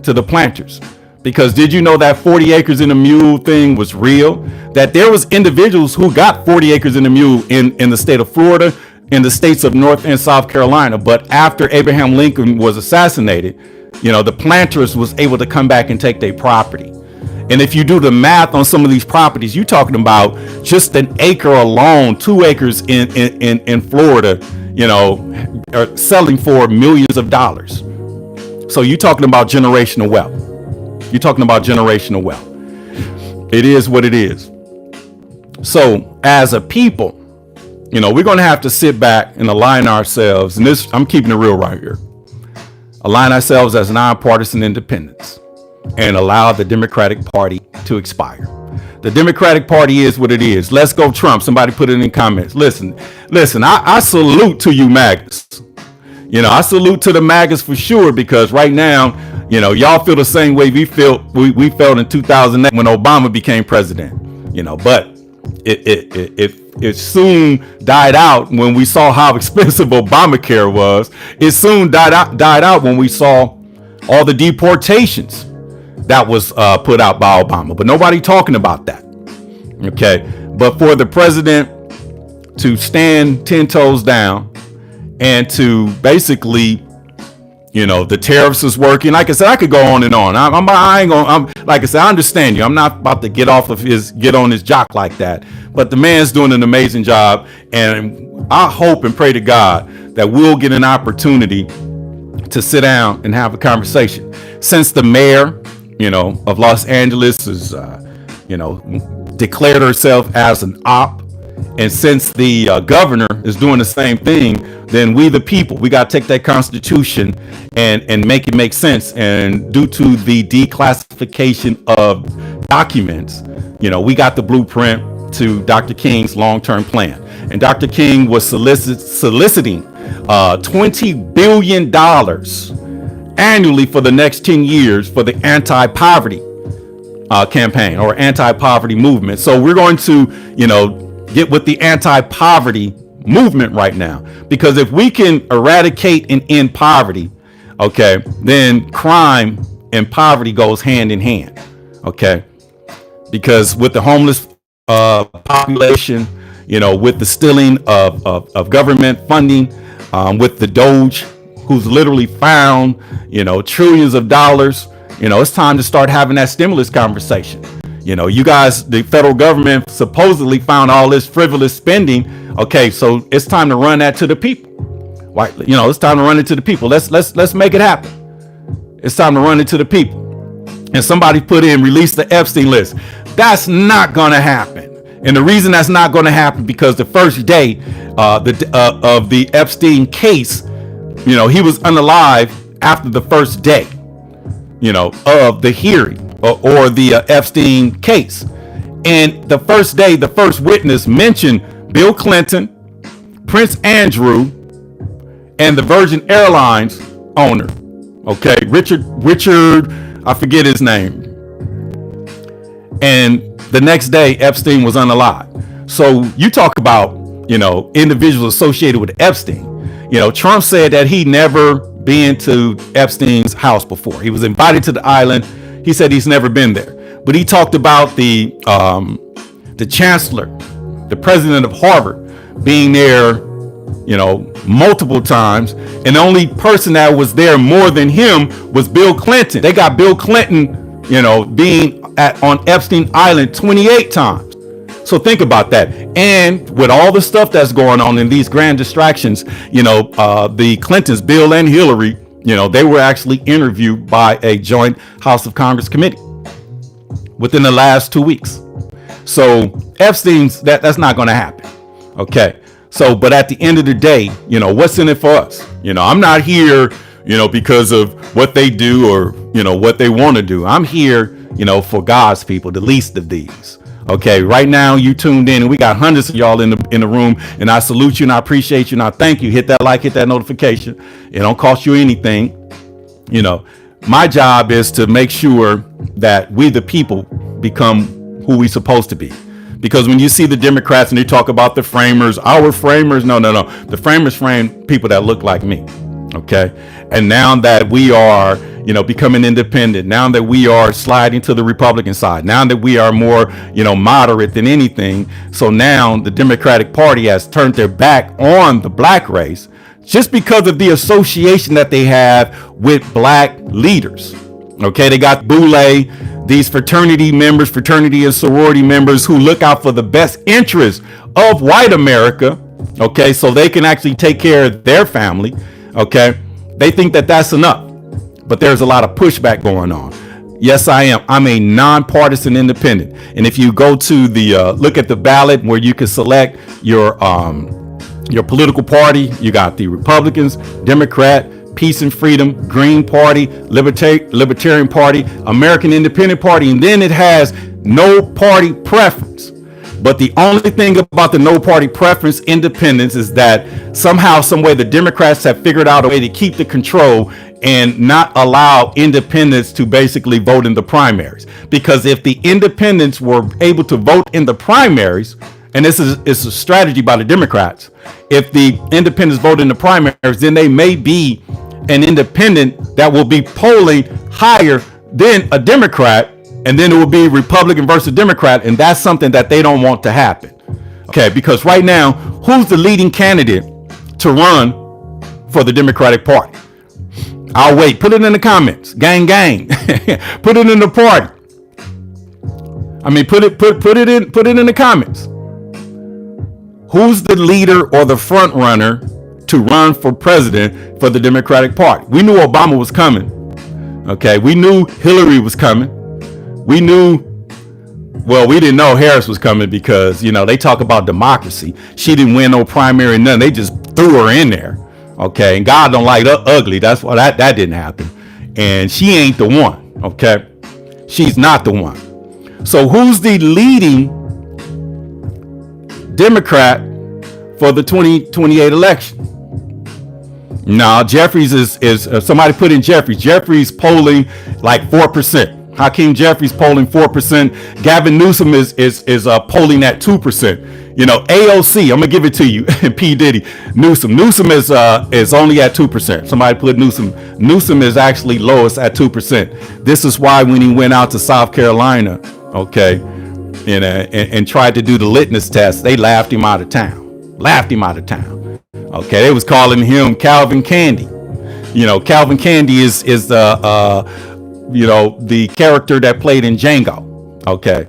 to the planters. Because did you know that 40 acres in a mule thing was real? That there was individuals who got 40 acres in a mule in the state of Florida, in the states of North and South Carolina. But after Abraham Lincoln was assassinated, the planters was able to come back and take their property. And if you do the math on some of these properties, you're talking about just an acre alone, 2 acres in Florida, are selling for millions of dollars. So you're talking about generational wealth. It is what it is. So as a people, we're going to have to sit back and align ourselves. And this, I'm keeping it real right here. Align ourselves as nonpartisan independents and allow the Democratic Party to expire. The Democratic Party is what it is. Let's go Trump. Somebody put it in the comments. Listen, I salute to you MAGAs. I salute to the MAGAs for sure, because right now, y'all feel the same way we felt in 2008 when Obama became president, but it soon died out when we saw how expensive Obamacare was. It soon died out when we saw all the deportations that was put out by Obama, but nobody talking about that. Okay. But for the president to stand 10 toes down and to basically, the tariffs is working. Like I said, I could go on and on. Like I said, I understand you. I'm not about to get on his jock like that, but the man's doing an amazing job. And I hope and pray to God that we'll get an opportunity to sit down and have a conversation. Since the mayor, of Los Angeles is, declared herself as an op, and since the governor is doing the same thing, then we the people, we got to take that Constitution and make it make sense. And due to the declassification of documents, we got the blueprint to Dr. King's long-term plan. And Dr. King was soliciting $20 billion annually for the next 10 years for the anti-poverty campaign or anti-poverty movement. So we're going to, get with the anti-poverty movement right now, because if we can eradicate and end poverty, okay, then crime and poverty goes hand in hand. Okay. Because with the homeless population, with the stealing of government funding, with the Doge, who's literally found, trillions of dollars, it's time to start having that stimulus conversation. You guys, the federal government supposedly found all this frivolous spending. Okay, so it's time to run that to the people. Why? It's time to run it to the people. Let's make it happen. It's time to run it to the people. And somebody put in, release the Epstein list. That's not going to happen. And the reason that's not going to happen because the first day of the Epstein case, he was unalive after the first day, of the hearing or the Epstein case. And the first day, the first witness mentioned Bill Clinton, Prince Andrew, and the Virgin Airlines owner. Okay, Richard, I forget his name. And the next day, Epstein was unalive. So you talk about, individuals associated with Epstein. Trump said that he never been to Epstein's house before. He was invited to the island. He said he's never been there. But he talked about the chancellor, the president of Harvard, being there, multiple times. And the only person that was there more than him was Bill Clinton. They got Bill Clinton, being on Epstein Island 28 times. So think about that. And with all the stuff that's going on in these grand distractions, the Clintons, Bill and Hillary, they were actually interviewed by a joint House of Congress committee within the last 2 weeks. So Epstein's that's not going to happen. Okay. So, but at the end of the day, what's in it for us? I'm not here, because of what they do or, what they want to do. I'm here, for God's people, the least of these. Okay. Right now you tuned in and we got hundreds of y'all in the room, and I salute you and I appreciate you and I thank you. Hit that like, hit that notification. It don't cost you anything. My job is to make sure that we, the people, become who we supposed to be. Because when you see the Democrats and they talk about the framers, our framers, no. The framers framed people that look like me. Okay. And now that we are, becoming independent, now that we are sliding to the Republican side, now that we are more, moderate than anything. So now the Democratic Party has turned their back on the black race just because of the association that they have with black leaders. Okay. They got Boule, these fraternity members, fraternity and sorority members who look out for the best interests of white America. Okay. So they can actually take care of their family. Okay. They think that that's enough, but there's a lot of pushback going on. Yes, I am. I'm a nonpartisan independent. And if you go to the look at the ballot where you can select your political party, you got the Republicans, Democrat, Peace and Freedom, Green Party, Libertarian Party, American Independent Party, and then it has no party preference. But the only thing about the no party preference independence is that somehow, some way, the Democrats have figured out a way to keep the control and not allow independents to basically vote in the primaries. Because if the independents were able to vote in the primaries, and this is a strategy by the Democrats, if the independents vote in the primaries, then they may be an independent that will be polling higher than a Democrat, and then it will be Republican versus Democrat, and that's something that they don't want to happen. Okay, because right now, who's the leading candidate to run for the Democratic Party? I'll wait. Put it in the comments. Gang. Put it in the party. I mean, put it in the comments. Who's the leader or the front runner to run for president for the Democratic Party? We knew Obama was coming. Okay, we knew Hillary was coming. We didn't know Harris was coming because, they talk about democracy. She didn't win no primary, none. They just threw her in there. Okay, and God don't like ugly. That's why that didn't happen. And she ain't the one. Okay, she's not the one. So who's the leading Democrat for the 2028 election? No, Jeffries is somebody put in Jeffries. Jeffries polling like 4%. Hakeem Jeffries polling 4%. Gavin Newsom is polling at 2%. AOC, I'm gonna give it to you. P. Diddy, Newsom is only at 2%. Somebody put Newsom. Newsom is actually lowest at 2%. This is why when he went out to South Carolina, okay, and tried to do the litmus test, they laughed him out of town. Okay, they was calling him Calvin Candy. Calvin Candy is the character that played in Django. Okay,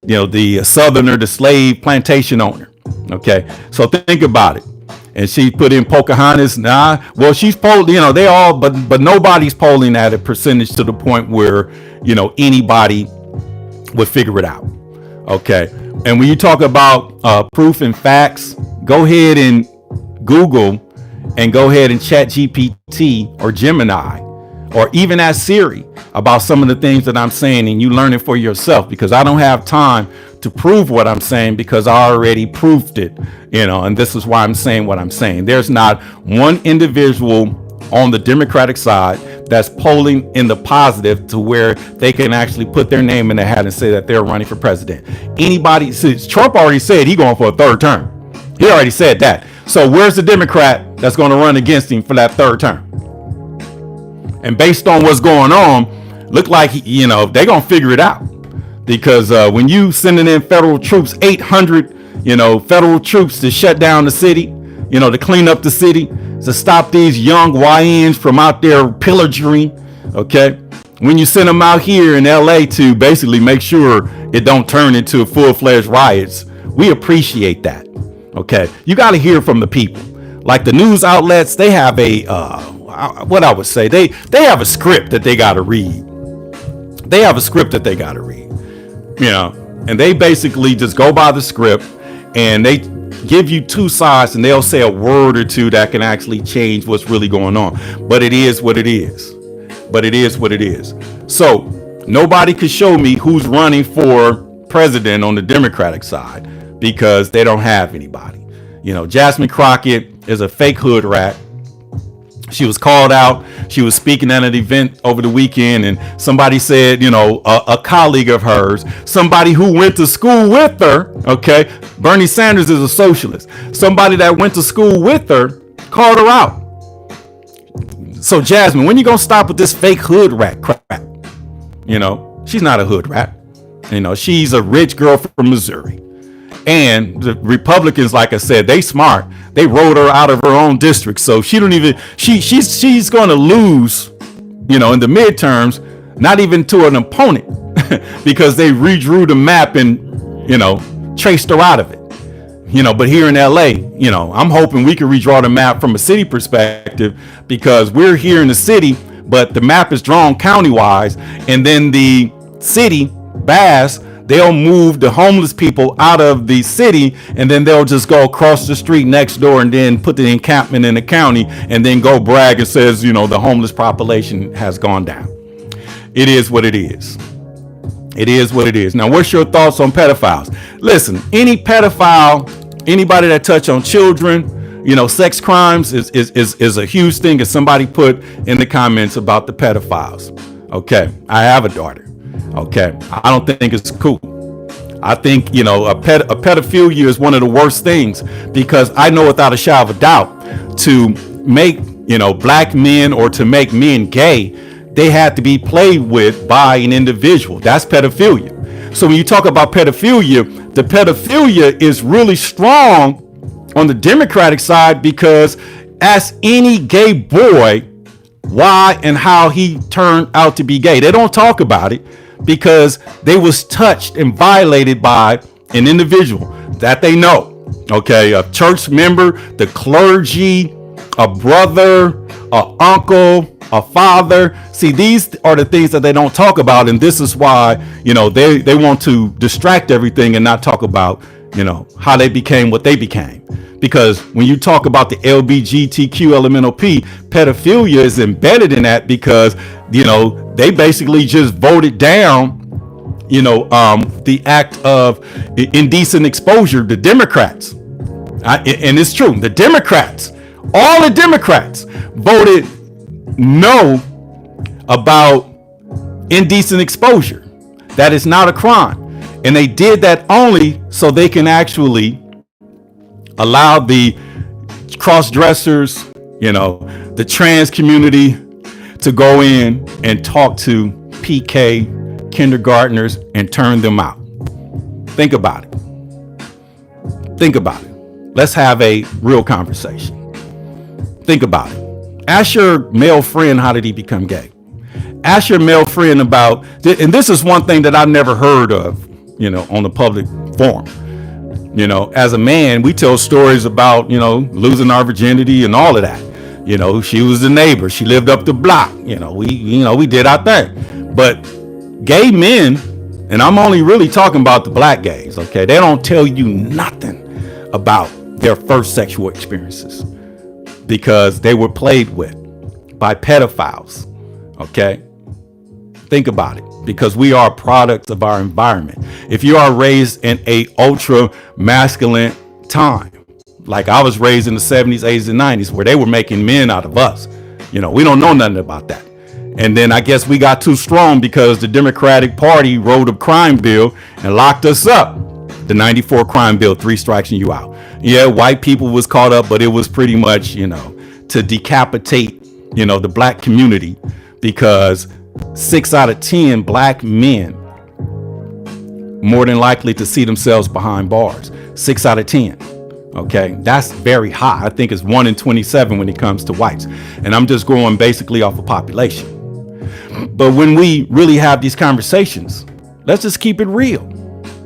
the southerner, the slave plantation owner. Okay, so think about it. And she put in Pocahontas. Well, she's polling. They all, but nobody's polling at a percentage to the point where anybody would figure it out. Okay, And when you talk about proof and facts, go ahead and Google and go ahead and chat GPT or Gemini or even ask Siri about some of the things that I'm saying, and you learn it for yourself, because I don't have time to prove what I'm saying because I already proved it, and this is why I'm saying what I'm saying. There's not one individual on the Democratic side that's polling in the positive to where they can actually put their name in the hat and say that they're running for president. Anybody, since Trump already said he's going for a third term. He already said that. So where's the Democrat that's going to run against him for that third term? And based on what's going on, look like, they're going to figure it out. Because when you sending in federal troops, 800, federal troops to shut down the city, to clean up the city, to stop these young YNs from out there pillaging, okay? When you send them out here in LA to basically make sure it don't turn into full-fledged riots, we appreciate that, okay? You got to hear from the people. Like the news outlets, they have they have a script that they got to read. They have a script that they got to read, and they basically just go by the script, and they give you two sides, and they'll say a word or two that can actually change what's really going on. But it is what it is. So nobody could show me who's running for president on the Democratic side because they don't have anybody. Jasmine Crockett is a fake hood rat. She was called out. She was speaking at an event over the weekend, and somebody said, a colleague of hers, somebody who went to school with her, okay, Bernie Sanders is a socialist. Somebody that went to school with her called her out. So Jasmine, when you gonna stop with this fake hood rat crap? She's not a hood rat. She's a rich girl from Missouri. And the Republicans, like I said, they smart. They rolled her out of her own district. So she's going to lose, in the midterms, not even to an opponent because they redrew the map and, traced her out of it. But here in LA, I'm hoping we can redraw the map from a city perspective, because we're here in the city, but the map is drawn county wise. And then the city, Bass, they'll move the homeless people out of the city, and then they'll just go across the street next door and then put the encampment in the county and then go brag and says, the homeless population has gone down. It is what it is. It is what it is. Now, what's your thoughts on pedophiles? Listen, any pedophile, anybody that touch on children, sex crimes is a huge thing, as somebody put in the comments about the pedophiles. Okay, I have a daughter. Okay, I don't think it's cool. I think, a pedophilia is one of the worst things, because I know without a shadow of a doubt, to make, black men or to make men gay, they had to be played with by an individual. That's pedophilia. So when you talk about pedophilia, the pedophilia is really strong on the Democratic side, because ask any gay boy why and how he turned out to be gay. They don't talk about it, because they was touched and violated by an individual that they know. Okay, a church member, the clergy, a brother, a uncle, a father. See, these are the things that they don't talk about, and this is why, they want to distract everything and not talk about, how they became what they became. Because when you talk about the LGBTQ elemental P, pedophilia is embedded in that, because, they basically just voted down, the act of indecent exposure. The Democrats, and it's true, the Democrats, all the Democrats voted no about indecent exposure. That is not a crime. And they did that only so they can actually allow the cross-dressers, the trans community to go in and talk to PK kindergartners and turn them out. Think about it. Think about it. Let's have a real conversation. Think about it. Ask your male friend, how did he become gay? Ask your male friend about, and this is one thing that I never heard of, on the public forum. As a man, we tell stories about, losing our virginity and all of that. She was the neighbor. She lived up the block. We did our thing. But gay men, And I'm only really talking about the black gays, okay? They don't tell you nothing about their first sexual experiences because they were played with by pedophiles, okay? Think about it, because we are products of our environment. If you are raised in a ultra masculine time, like I was raised in the 70s, 80s, and 90s, where they were making men out of us, we don't know nothing about that. And then I guess we got too strong because the Democratic Party wrote a crime bill and locked us up. The 94 crime bill, 3 strikes and you out. Yeah, white people was caught up, but it was pretty much, to decapitate, the black community, because 6 out of 10 black men more than likely to see themselves behind bars. 6 out of 10. Okay, that's very high. I think it's 1 in 27 when it comes to whites. And I'm just going basically off of population. But when we really have these conversations, let's just keep it real.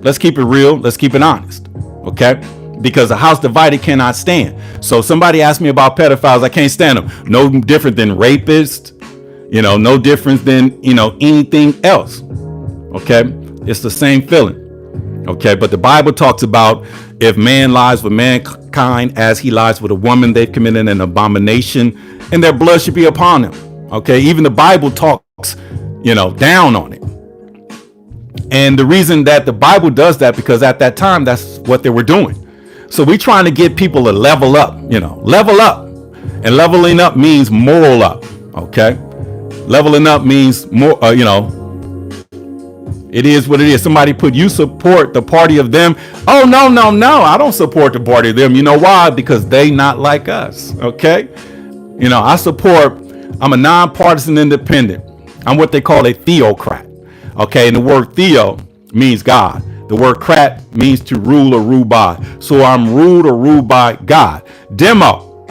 Let's keep it real. Let's keep it honest. Okay? Because a house divided cannot stand. So somebody asked me about pedophiles. I can't stand them. No different than rapists. No different than, anything else. Okay? It's the same feeling. Okay? But the Bible talks about if man lies with mankind as he lies with a woman, they've committed an abomination and their blood should be upon them. Okay? Even the Bible talks, down on it. And the reason that the Bible does that, because at that time, that's what they were doing. So we're trying to get people to level up, level up. And leveling up means moral up. Okay? Leveling up means more, it is what it is. Somebody put, you support the party of them. Oh, no. I don't support the party of them. You know why? Because they not like us. Okay? I'm a nonpartisan independent. I'm what they call a theocrat. Okay? And the word theo means God. The word crat means to rule or rule by. So I'm ruled or ruled by God. Demo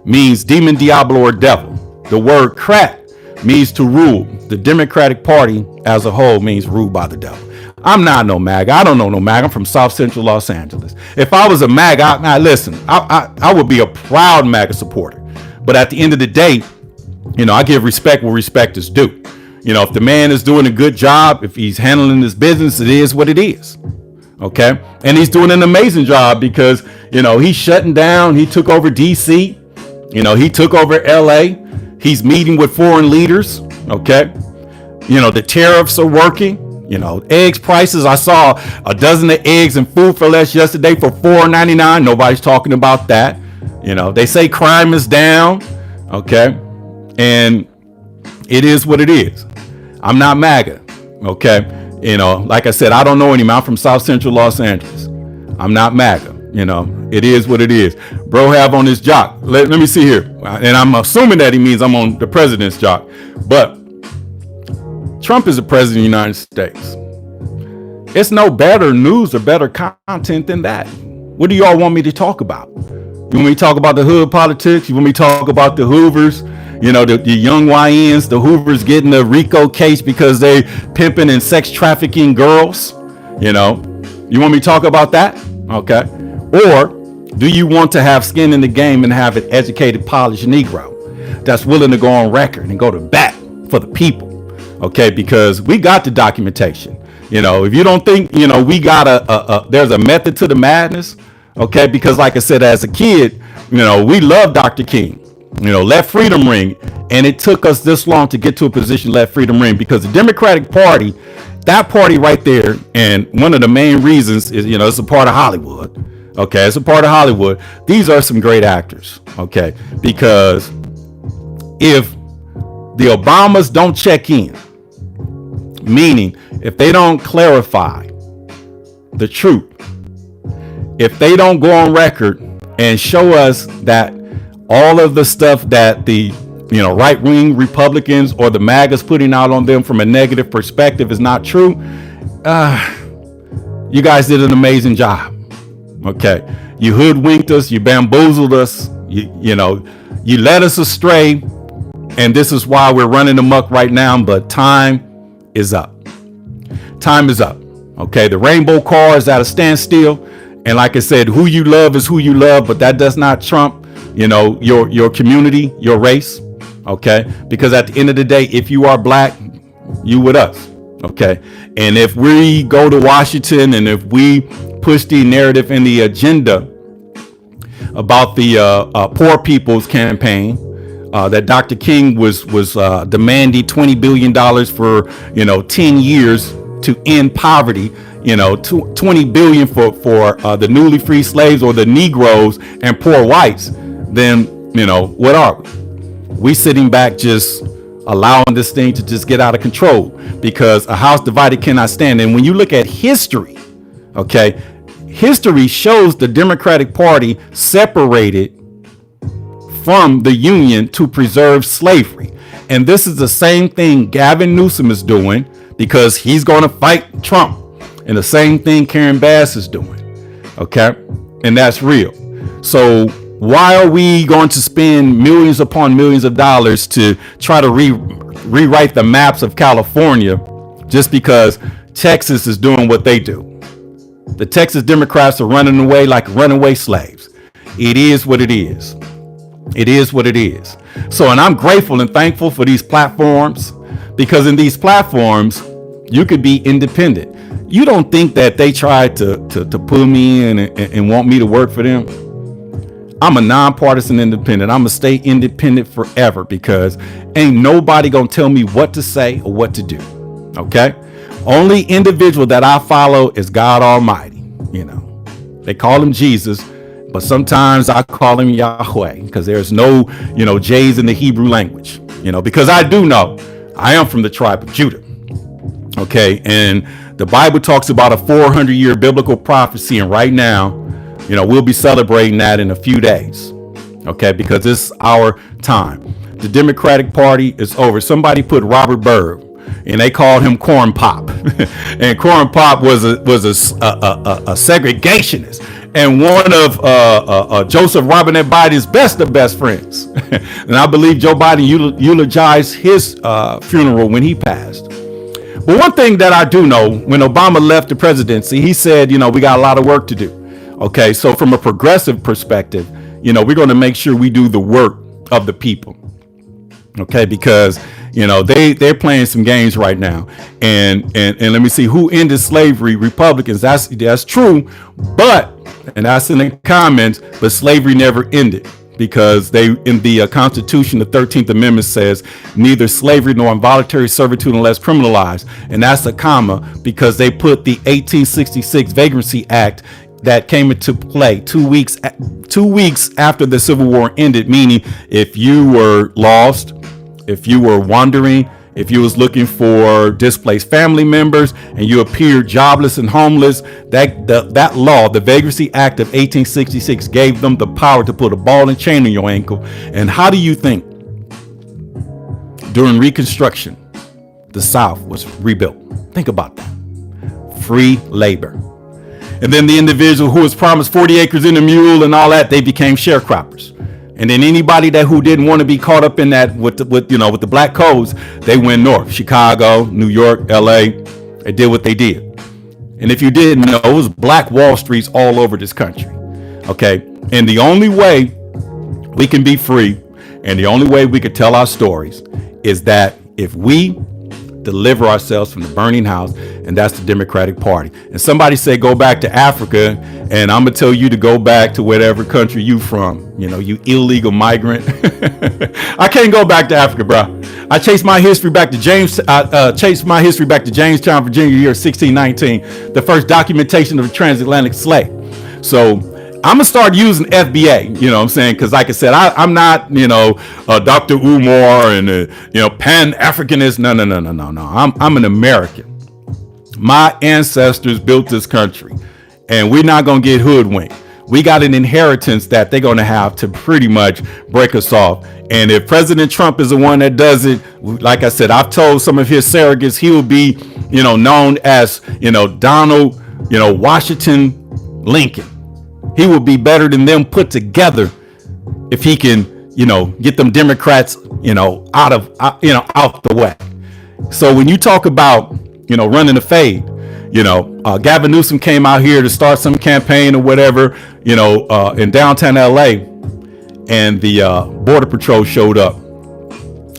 means demon, diablo, or devil. The word crat means to rule. The Democratic Party as a whole means ruled by the devil. I'm not no MAGA. I don't know no MAGA. I'm from South Central Los Angeles. If I was a MAGA, I would be a proud MAGA supporter. But at the end of the day, I give respect where respect is due. If the man is doing a good job, if he's handling his business, it is what it is. Okay. And he's doing an amazing job because, he's shutting down. He took over DC. He took over LA. He's meeting with foreign leaders. Okay. The tariffs are working. Eggs prices. I saw a dozen of eggs and Food for Less yesterday for $4.99. Nobody's talking about that. They say crime is down. Okay. And it is what it is. I'm not MAGA. Okay. Like I said, I don't know anymore. I'm from South Central Los Angeles. I'm not MAGA. It is what it is. Bro have on his jock. Let me see here. And I'm assuming that he means I'm on the president's jock. But Trump is the president of the United States. It's no better news or better content than that. What do y'all want me to talk about? You want me to talk about the hood politics? You want me to talk about the Hoovers? The young YNs, the Hoovers getting the RICO case because they pimping and sex trafficking girls. You want me to talk about that? Okay. Or do you want to have skin in the game and have an educated, polished Negro that's willing to go on record and go to bat for the people? Okay. Because we got the documentation. If you don't think, we got there's a method to the madness. Okay. Because like I said, as a kid, we love Dr. King. Let freedom ring. And it took us this long to get to a position, let freedom ring, because the Democratic Party, that party right there, and one of the main reasons is, it's a part of Hollywood. Okay, it's a part of Hollywood. These are some great actors. Okay, because if the Obamas don't check in, meaning if they don't clarify the truth, if they don't go on record and show us that all of the stuff that the right-wing Republicans or the MAGAs putting out on them from a negative perspective is not true, you guys did an amazing job. Okay, you hoodwinked us, you bamboozled us, you led us astray, and this is why we're running amok right now. But time is up. Time is up. Okay, the rainbow car is at a standstill, and like I said, who you love is who you love, but that does not trump your community, your race. Okay, because at the end of the day, if you are black, you with us. Okay. And if we go to Washington and if we push the narrative and the agenda about the poor people's campaign, that Dr. King was demanding $20 billion for, 10 years to end poverty, 20 billion for the newly free slaves or the Negroes and poor whites, then, what are we? We sitting back just allowing this thing to just get out of control, because a house divided cannot stand. And when you look at history, okay, history shows the Democratic Party separated from the Union to preserve slavery. And this is the same thing Gavin Newsom is doing, because he's going to fight Trump. And the same thing Karen Bass is doing. Okay. And that's real. So why are we going to spend millions upon millions of dollars to try to rewrite the maps of California just because Texas is doing what they do? The Texas Democrats are running away like runaway slaves. It is what it is. It is what it is. So, and I'm grateful and thankful for these platforms, because in these platforms, you could be independent. You don't think that they tried to pull me in and want me to work for them? I'm a nonpartisan independent. I'm gonna stay independent forever, because ain't nobody gonna tell me what to say or what to do. Okay? Only individual that I follow is God Almighty. They call him Jesus, but sometimes I call him Yahweh, because there's no, J's in the Hebrew language, because I do know I am from the tribe of Judah. Okay. And the Bible talks about a 400-year biblical prophecy. And right now, we'll be celebrating that in a few days. Okay. Because it's our time. The Democratic Party is over. Somebody put Robert Byrd, and they called him Corn Pop. And Corn Pop was a segregationist and one of Joseph Robinette Biden's best of best friends. And I believe Joe Biden eulogized his funeral when he passed. But one thing that I do know, when Obama left the presidency, he said, we got a lot of work to do. Okay, so from a progressive perspective, we're going to make sure we do the work of the people. Okay, because they're playing some games right now, and let me see who ended slavery. Republicans. That's true, and that's in the comments. But slavery never ended, because they, in the Constitution, the 13th Amendment says neither slavery nor involuntary servitude unless criminalized, and that's a comma, because they put the 1866 Vagrancy Act that came into play 2 weeks after the Civil War ended, meaning if you were lost, if you were wandering, if you was looking for displaced family members and you appeared jobless and homeless, that law, the Vagrancy Act of 1866, gave them the power to put a ball and chain on your ankle. And how do you think during Reconstruction the South was rebuilt? Think about that. Free labor. And then the individual who was promised 40 acres in a mule and all that, they became sharecroppers. And then anybody who didn't want to be caught up in that with the black codes, they went north. Chicago, New York, LA, they did what they did. And if you didn't know, it was Black Wall Streets all over this country. Okay. And the only way we can be free, and the only way we could tell our stories, is that if we deliver ourselves from the burning house, and that's the Democratic Party. And somebody said go back to Africa, and I'm gonna tell you to go back to whatever country you from, you illegal migrant. I can't go back to Africa, bro. I chased my history back to Jamestown, Virginia, year 1619, the first documentation of a transatlantic slave. So I'm gonna start using FBA, what I'm saying? Because like I said, I'm not, Dr. Umar and, Pan-Africanist. No. I'm an American. My ancestors built this country, and we're not gonna get hoodwinked. We got an inheritance that they're gonna have to pretty much break us off. And if President Trump is the one that does it, like I said, I've told some of his surrogates he will be, known as, Donald, Washington Lincoln. He will be better than them put together if he can, get them Democrats, out the way. So when you talk about, running the fade, Gavin Newsom came out here to start some campaign or whatever, in downtown LA, and the Border Patrol showed up,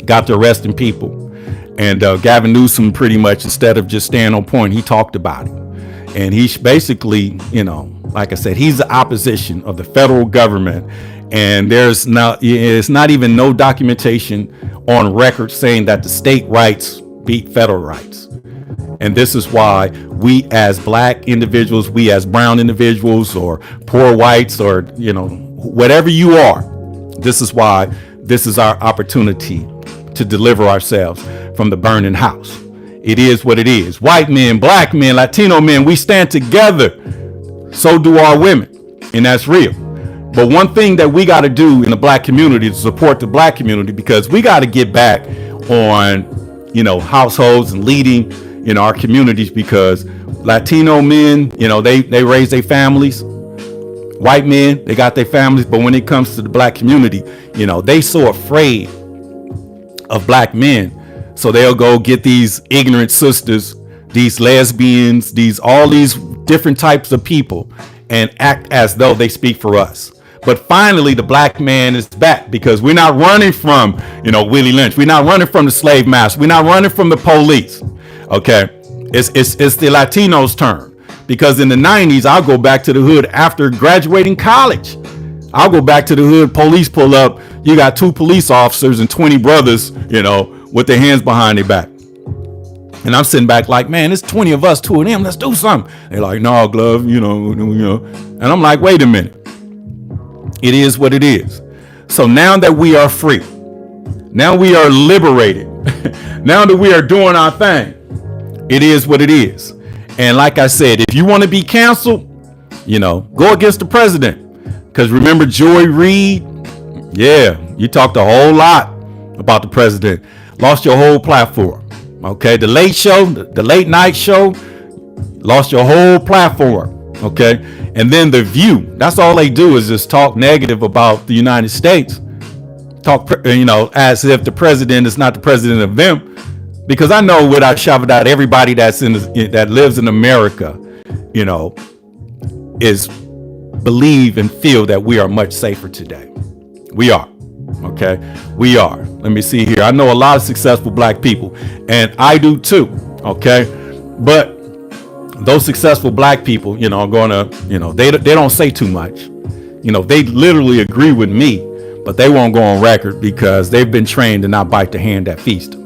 got to arresting people. And Gavin Newsom pretty much, instead of just staying on point, he talked about it. And he's basically, like I said, he's the opposition of the federal government. And it's not even no documentation on record saying that the state rights beat federal rights. And this is why we as black individuals, we as brown individuals, or poor whites, or, whatever you are, this is why this is our opportunity to deliver ourselves from the burning house. It is what it is. White men, black men, Latino men, we stand together. So do our women. And that's real. But one thing that we got to do in the black community is support the black community, because we got to get back on, households and leading in our communities, because Latino men, they raise their families. White men, they got their families. But when it comes to the black community, they so afraid of black men. So they'll go get these ignorant sisters, these lesbians, all these different types of people, and act as though they speak for us. But finally, the black man is back, because we're not running from, Willie Lynch. We're not running from the slave master. We're not running from the police. Okay, it's the Latinos' turn, because in the 90s, I'll go back to the hood after graduating college. I'll go back to the hood. Police pull up. You got 2 police officers and 20 brothers, with their hands behind their back. And I'm sitting back like, man, it's 20 of us, 2 of them. Let's do something. They're like, no, Glove, And I'm like, wait a minute. It is what it is. So now that we are free, now we are liberated, now that we are doing our thing, it is what it is. And like I said, if you want to be canceled, go against the president. Because remember Joy Reid? Yeah, you talked a whole lot about the president. Lost your whole platform. Okay, the late show, the late night show, lost your whole platform. Okay, and then the View. That's all they do is just talk negative about the United States. Talk, as if the president is not the president of them. Because I know without shadow of doubt, everybody that lives in America, is believe and feel that we are much safer today. We are. Okay, we are. Let me see here. I know a lot of successful black people, and I do too. Okay, but those successful black people, are gonna, they don't say too much. They literally agree with me, but they won't go on record because they've been trained to not bite the hand that feeds them.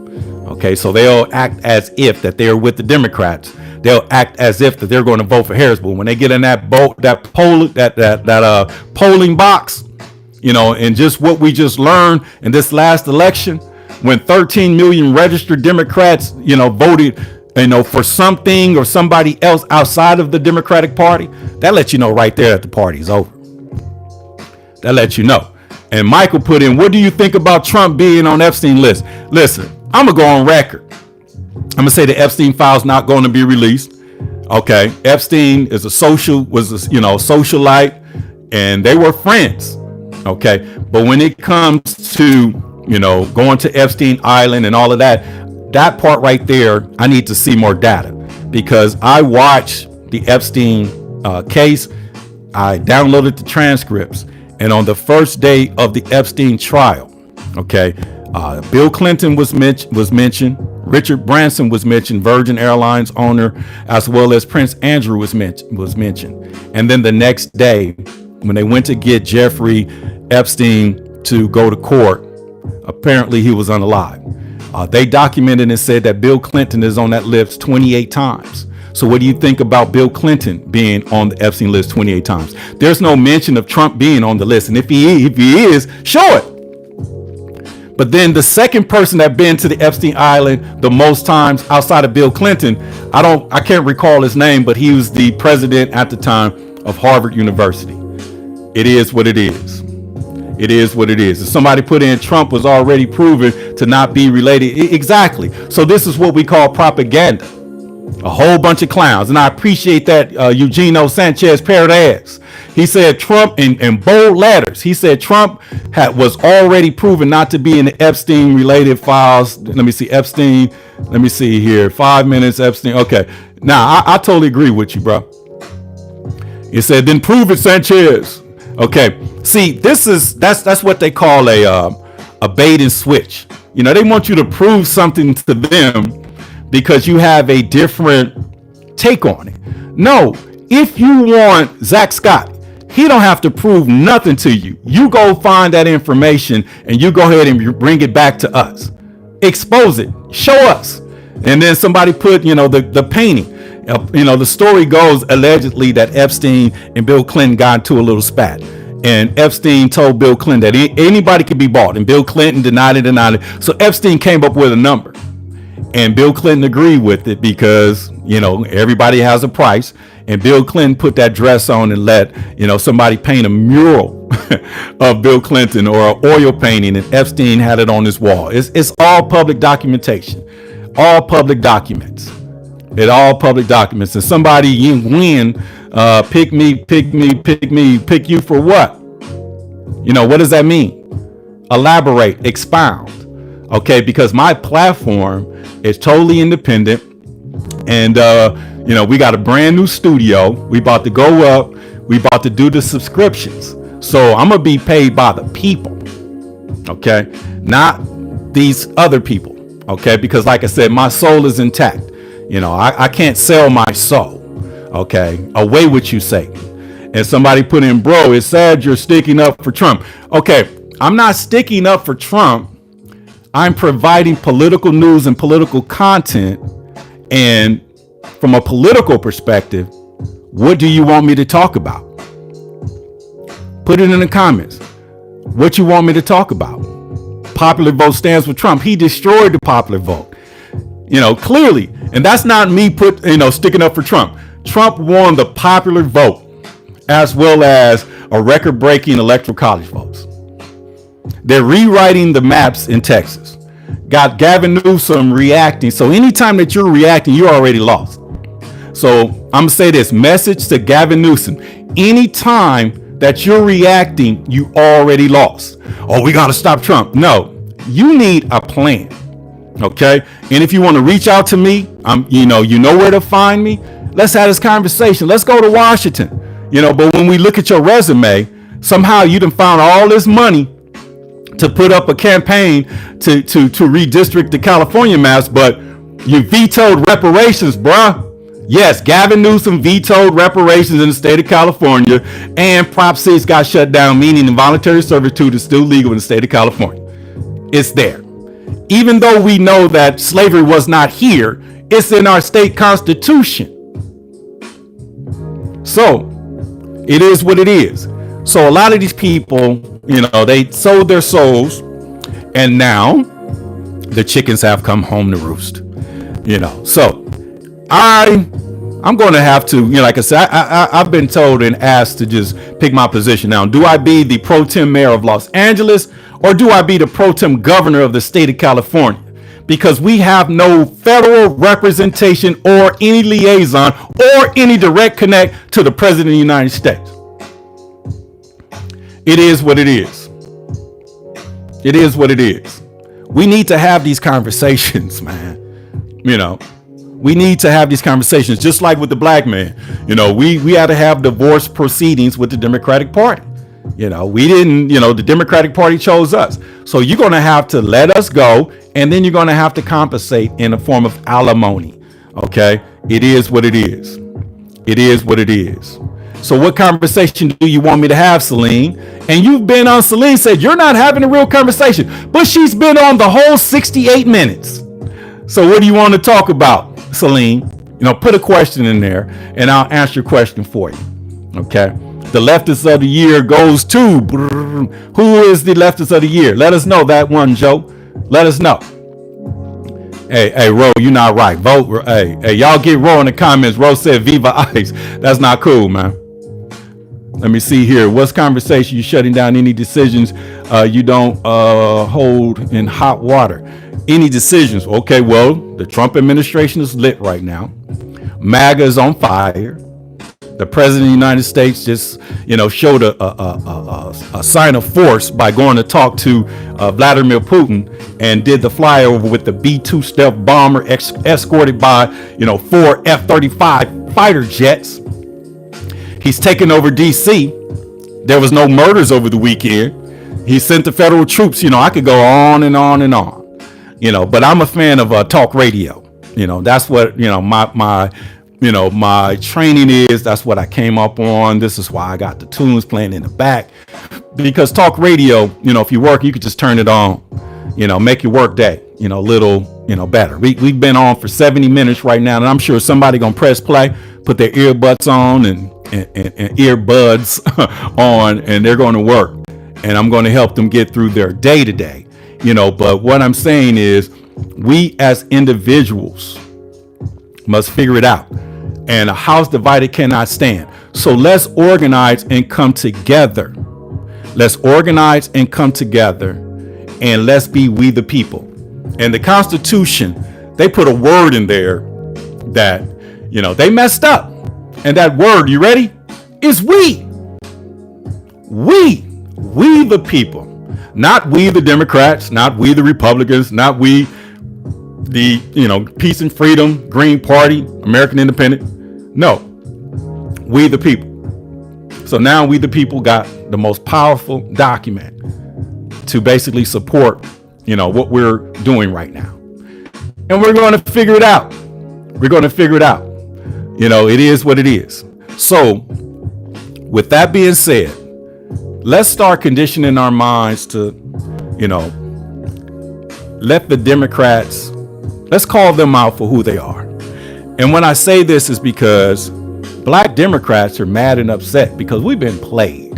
Okay, so they'll act as if that they're with the Democrats. They'll act as if that they're going to vote for Harris. But when they get in that polling box, and just what we just learned in this last election, when 13 million registered Democrats, voted, for something or somebody else outside of the Democratic Party, that lets you know right there that the party's over. That lets you know. And Michael put in, what do you think about Trump being on Epstein list? Listen, I'm gonna go on record. I'm gonna say the Epstein file's not going to be released. Okay, Epstein was a socialite, and they were friends. Okay, but when it comes to going to Epstein Island and all of that part right there, I need to see more data, because I watched the Epstein case. I downloaded the transcripts, and on the first day of the Epstein trial, okay, Bill Clinton was mentioned. Richard Branson was mentioned, Virgin Airlines owner, as well as Prince Andrew was mentioned. And then the next day, when they went to get Jeffrey Epstein to go to court, apparently he was unalive. They documented and said that Bill Clinton is on that list 28 times. So what do you think about Bill Clinton being on the Epstein list 28 times? There's no mention of Trump being on the list. And if he is, show it. But then the second person that been to the Epstein Island the most times outside of Bill Clinton, I can't recall his name, but he was the president at the time of Harvard University. It is what it is. It is what it is. If somebody put in Trump was already proven to not be related. Exactly. So this is what we call propaganda. A whole bunch of clowns. And I appreciate that Eugenio Sanchez Paredes. He said Trump, in bold letters, he said Trump was already proven not to be in the Epstein related files. Let me see, Epstein. Let me see here. 5 minutes, Epstein. Okay. Now, I totally agree with you, bro. He said, then prove it, Sanchez. Okay. See, that's what they call a bait and switch. They want you to prove something to them because you have a different take on it. No, if you want Zach Scott, he don't have to prove nothing to you. You go find that information and you go ahead and bring it back to us. Expose it. Show us. And then somebody put, the painting. The story goes allegedly that Epstein and Bill Clinton got into a little spat. And Epstein told Bill Clinton that anybody could be bought. And Bill Clinton denied it. So Epstein came up with a number. And Bill Clinton agreed with it because, everybody has a price. And Bill Clinton put that dress on and let, somebody paint a mural of Bill Clinton or an oil painting. And Epstein had it on his wall. It's all public documentation. All public documents. All public documents. And somebody win, pick you for what? What does that mean? Elaborate, expound. Okay, because my platform is totally independent. And, we got a brand new studio. We about to go up. We about to do the subscriptions. So I'm going to be paid by the people. Okay, not these other people. Okay, because like I said, my soul is intact. I can't sell my soul. Okay, away with you, Satan. And somebody put in, bro, it's sad you're sticking up for Trump. Okay, I'm not sticking up for Trump. I'm providing political news and political content. And from a political perspective, what do you want me to talk about? Put it in the comments. What you want me to talk about? Popular vote stands with Trump. He destroyed the popular vote. Clearly. And that's not me sticking up for Trump. Trump won the popular vote as well as a record-breaking electoral college votes. They're rewriting the maps in Texas. Got Gavin Newsom reacting. So anytime that you're reacting, you're already lost. So I'm going to say this message to Gavin Newsom. Anytime that you're reacting, you already lost. Oh, we got to stop Trump. No, you need a plan. Okay. And if you want to reach out to me, you know where to find me. Let's have this conversation. Let's go to Washington. But when we look at your resume, somehow you done found all this money to put up a campaign to redistrict the California maps, but you vetoed reparations, bruh. Yes, Gavin Newsom vetoed reparations in the state of California, and Prop 6 got shut down, meaning involuntary servitude is still legal in the state of California. It's there. Even though we know that slavery was not here, it's in our state constitution. So it is what it is. So a lot of these people, they sold their souls, and now the chickens have come home to roost. So I'm going to have to, like I said, I've been told and asked to just pick my position now. Do I be the pro tem mayor of Los Angeles, or do I be the pro tem governor of the state of California? Because we have no federal representation or any liaison or any direct connect to the president of the United States. It is what it is. It is what it is. We need to have these conversations, man. We need to have these conversations, just like with the black man. We had to have divorce proceedings with the Democratic Party. We didn't, the Democratic Party chose us. So you're going to have to let us go, and then you're going to have to compensate in the form of alimony. Okay? It is what it is. It is what it is. So what conversation do you want me to have, Celine? And you've been on, Celine said, you're not having a real conversation, but she's been on the whole 68 minutes. So what do you want to talk about, Celine? Put a question in there and I'll answer your question for you. Okay. The leftist of the year goes to, who is the leftist of the year? Let us know that one, Joe. Let us know. Hey, Ro, you're not right. Vote. Hey, y'all get Ro in the comments. Ro said Viva Ice. That's not cool, man. Let me see here. What's conversation? You shutting down any decisions you don't hold in hot water? Any decisions? Okay, well, the Trump administration is lit right now. MAGA is on fire. The president of the United States just, showed a sign of force by going to talk to Vladimir Putin and did the flyover with the B-2 stealth bomber escorted by, 4 F-35 fighter jets. He's taken over D.C. There was no murders over the weekend. He sent the federal troops. I could go on and on and on. But I'm a fan of talk radio. That's what, my training is. That's what I came up on. This is why I got the tunes playing in the back, because talk radio, if you work, you could just turn it on, make your work day, a little, better. We've been on for 70 minutes right now, and I'm sure somebody gonna press play, put their earbuds on and earbuds on, and they're going to work, and I'm going to help them get through their day to day. But what I'm saying is, we as individuals must figure it out, and a house divided cannot stand. So let's organize and come together. Let's organize and come together, and let's be we the people. And the Constitution, they put a word in there that, they messed up. And that word, you ready? Is we. We the people. Not we the Democrats, not we the Republicans, not we the, Peace and Freedom, Green Party, American Independent. No, we the people. So now we the people got the most powerful document to basically support, what we're doing right now. And we're going to figure it out. We're going to figure it out. It is what it is. So with that being said, let's start conditioning our minds to, let the Democrats, let's call them out for who they are. And when I say this is because Black Democrats are mad and upset because we've been played.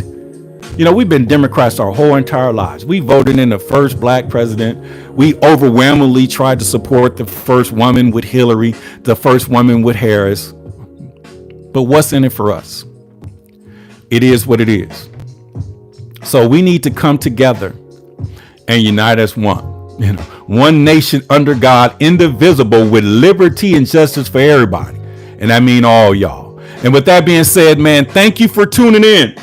We've been Democrats our whole entire lives. We voted in the first Black president. We overwhelmingly tried to support the first woman with Hillary, the first woman with Harris. But what's in it for us? It is what it is. So we need to come together and unite as one. One nation under God, indivisible, with liberty and justice for everybody. And I mean all y'all. And with that being said, man, thank you for tuning in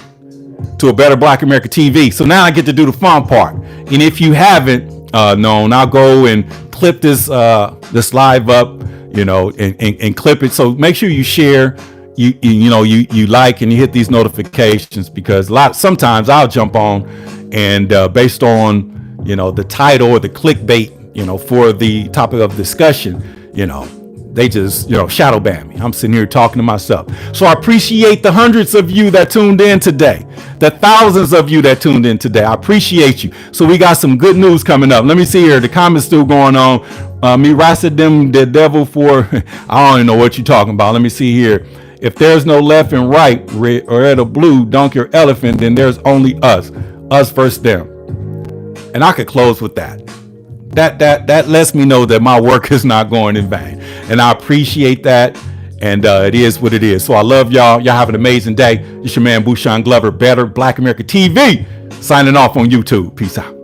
to A Better Black America TV. So now I get to do the fun part. And if you haven't known, I'll go and clip this live up, and clip it. So make sure you share. You like and you hit these notifications, because sometimes I'll jump on and based on the title or the clickbait for the topic of discussion, they just shadow ban me. I'm sitting here talking to myself. So I appreciate the hundreds of you that tuned in today, the thousands of you that tuned in today. I appreciate you. So we got some good news coming up. Let me see here. The comments still going on. Me rasted them the devil for I don't even know what you're talking about. Let me see here. If there's no left and right, red or blue, donkey or elephant, then there's only us versus them. And I could close with that. That lets me know that my work is not going in vain. And I appreciate that. And it is what it is. So I love y'all. Y'all have an amazing day. It's your man, Bushan Glover, Better Black America TV, signing off on YouTube. Peace out.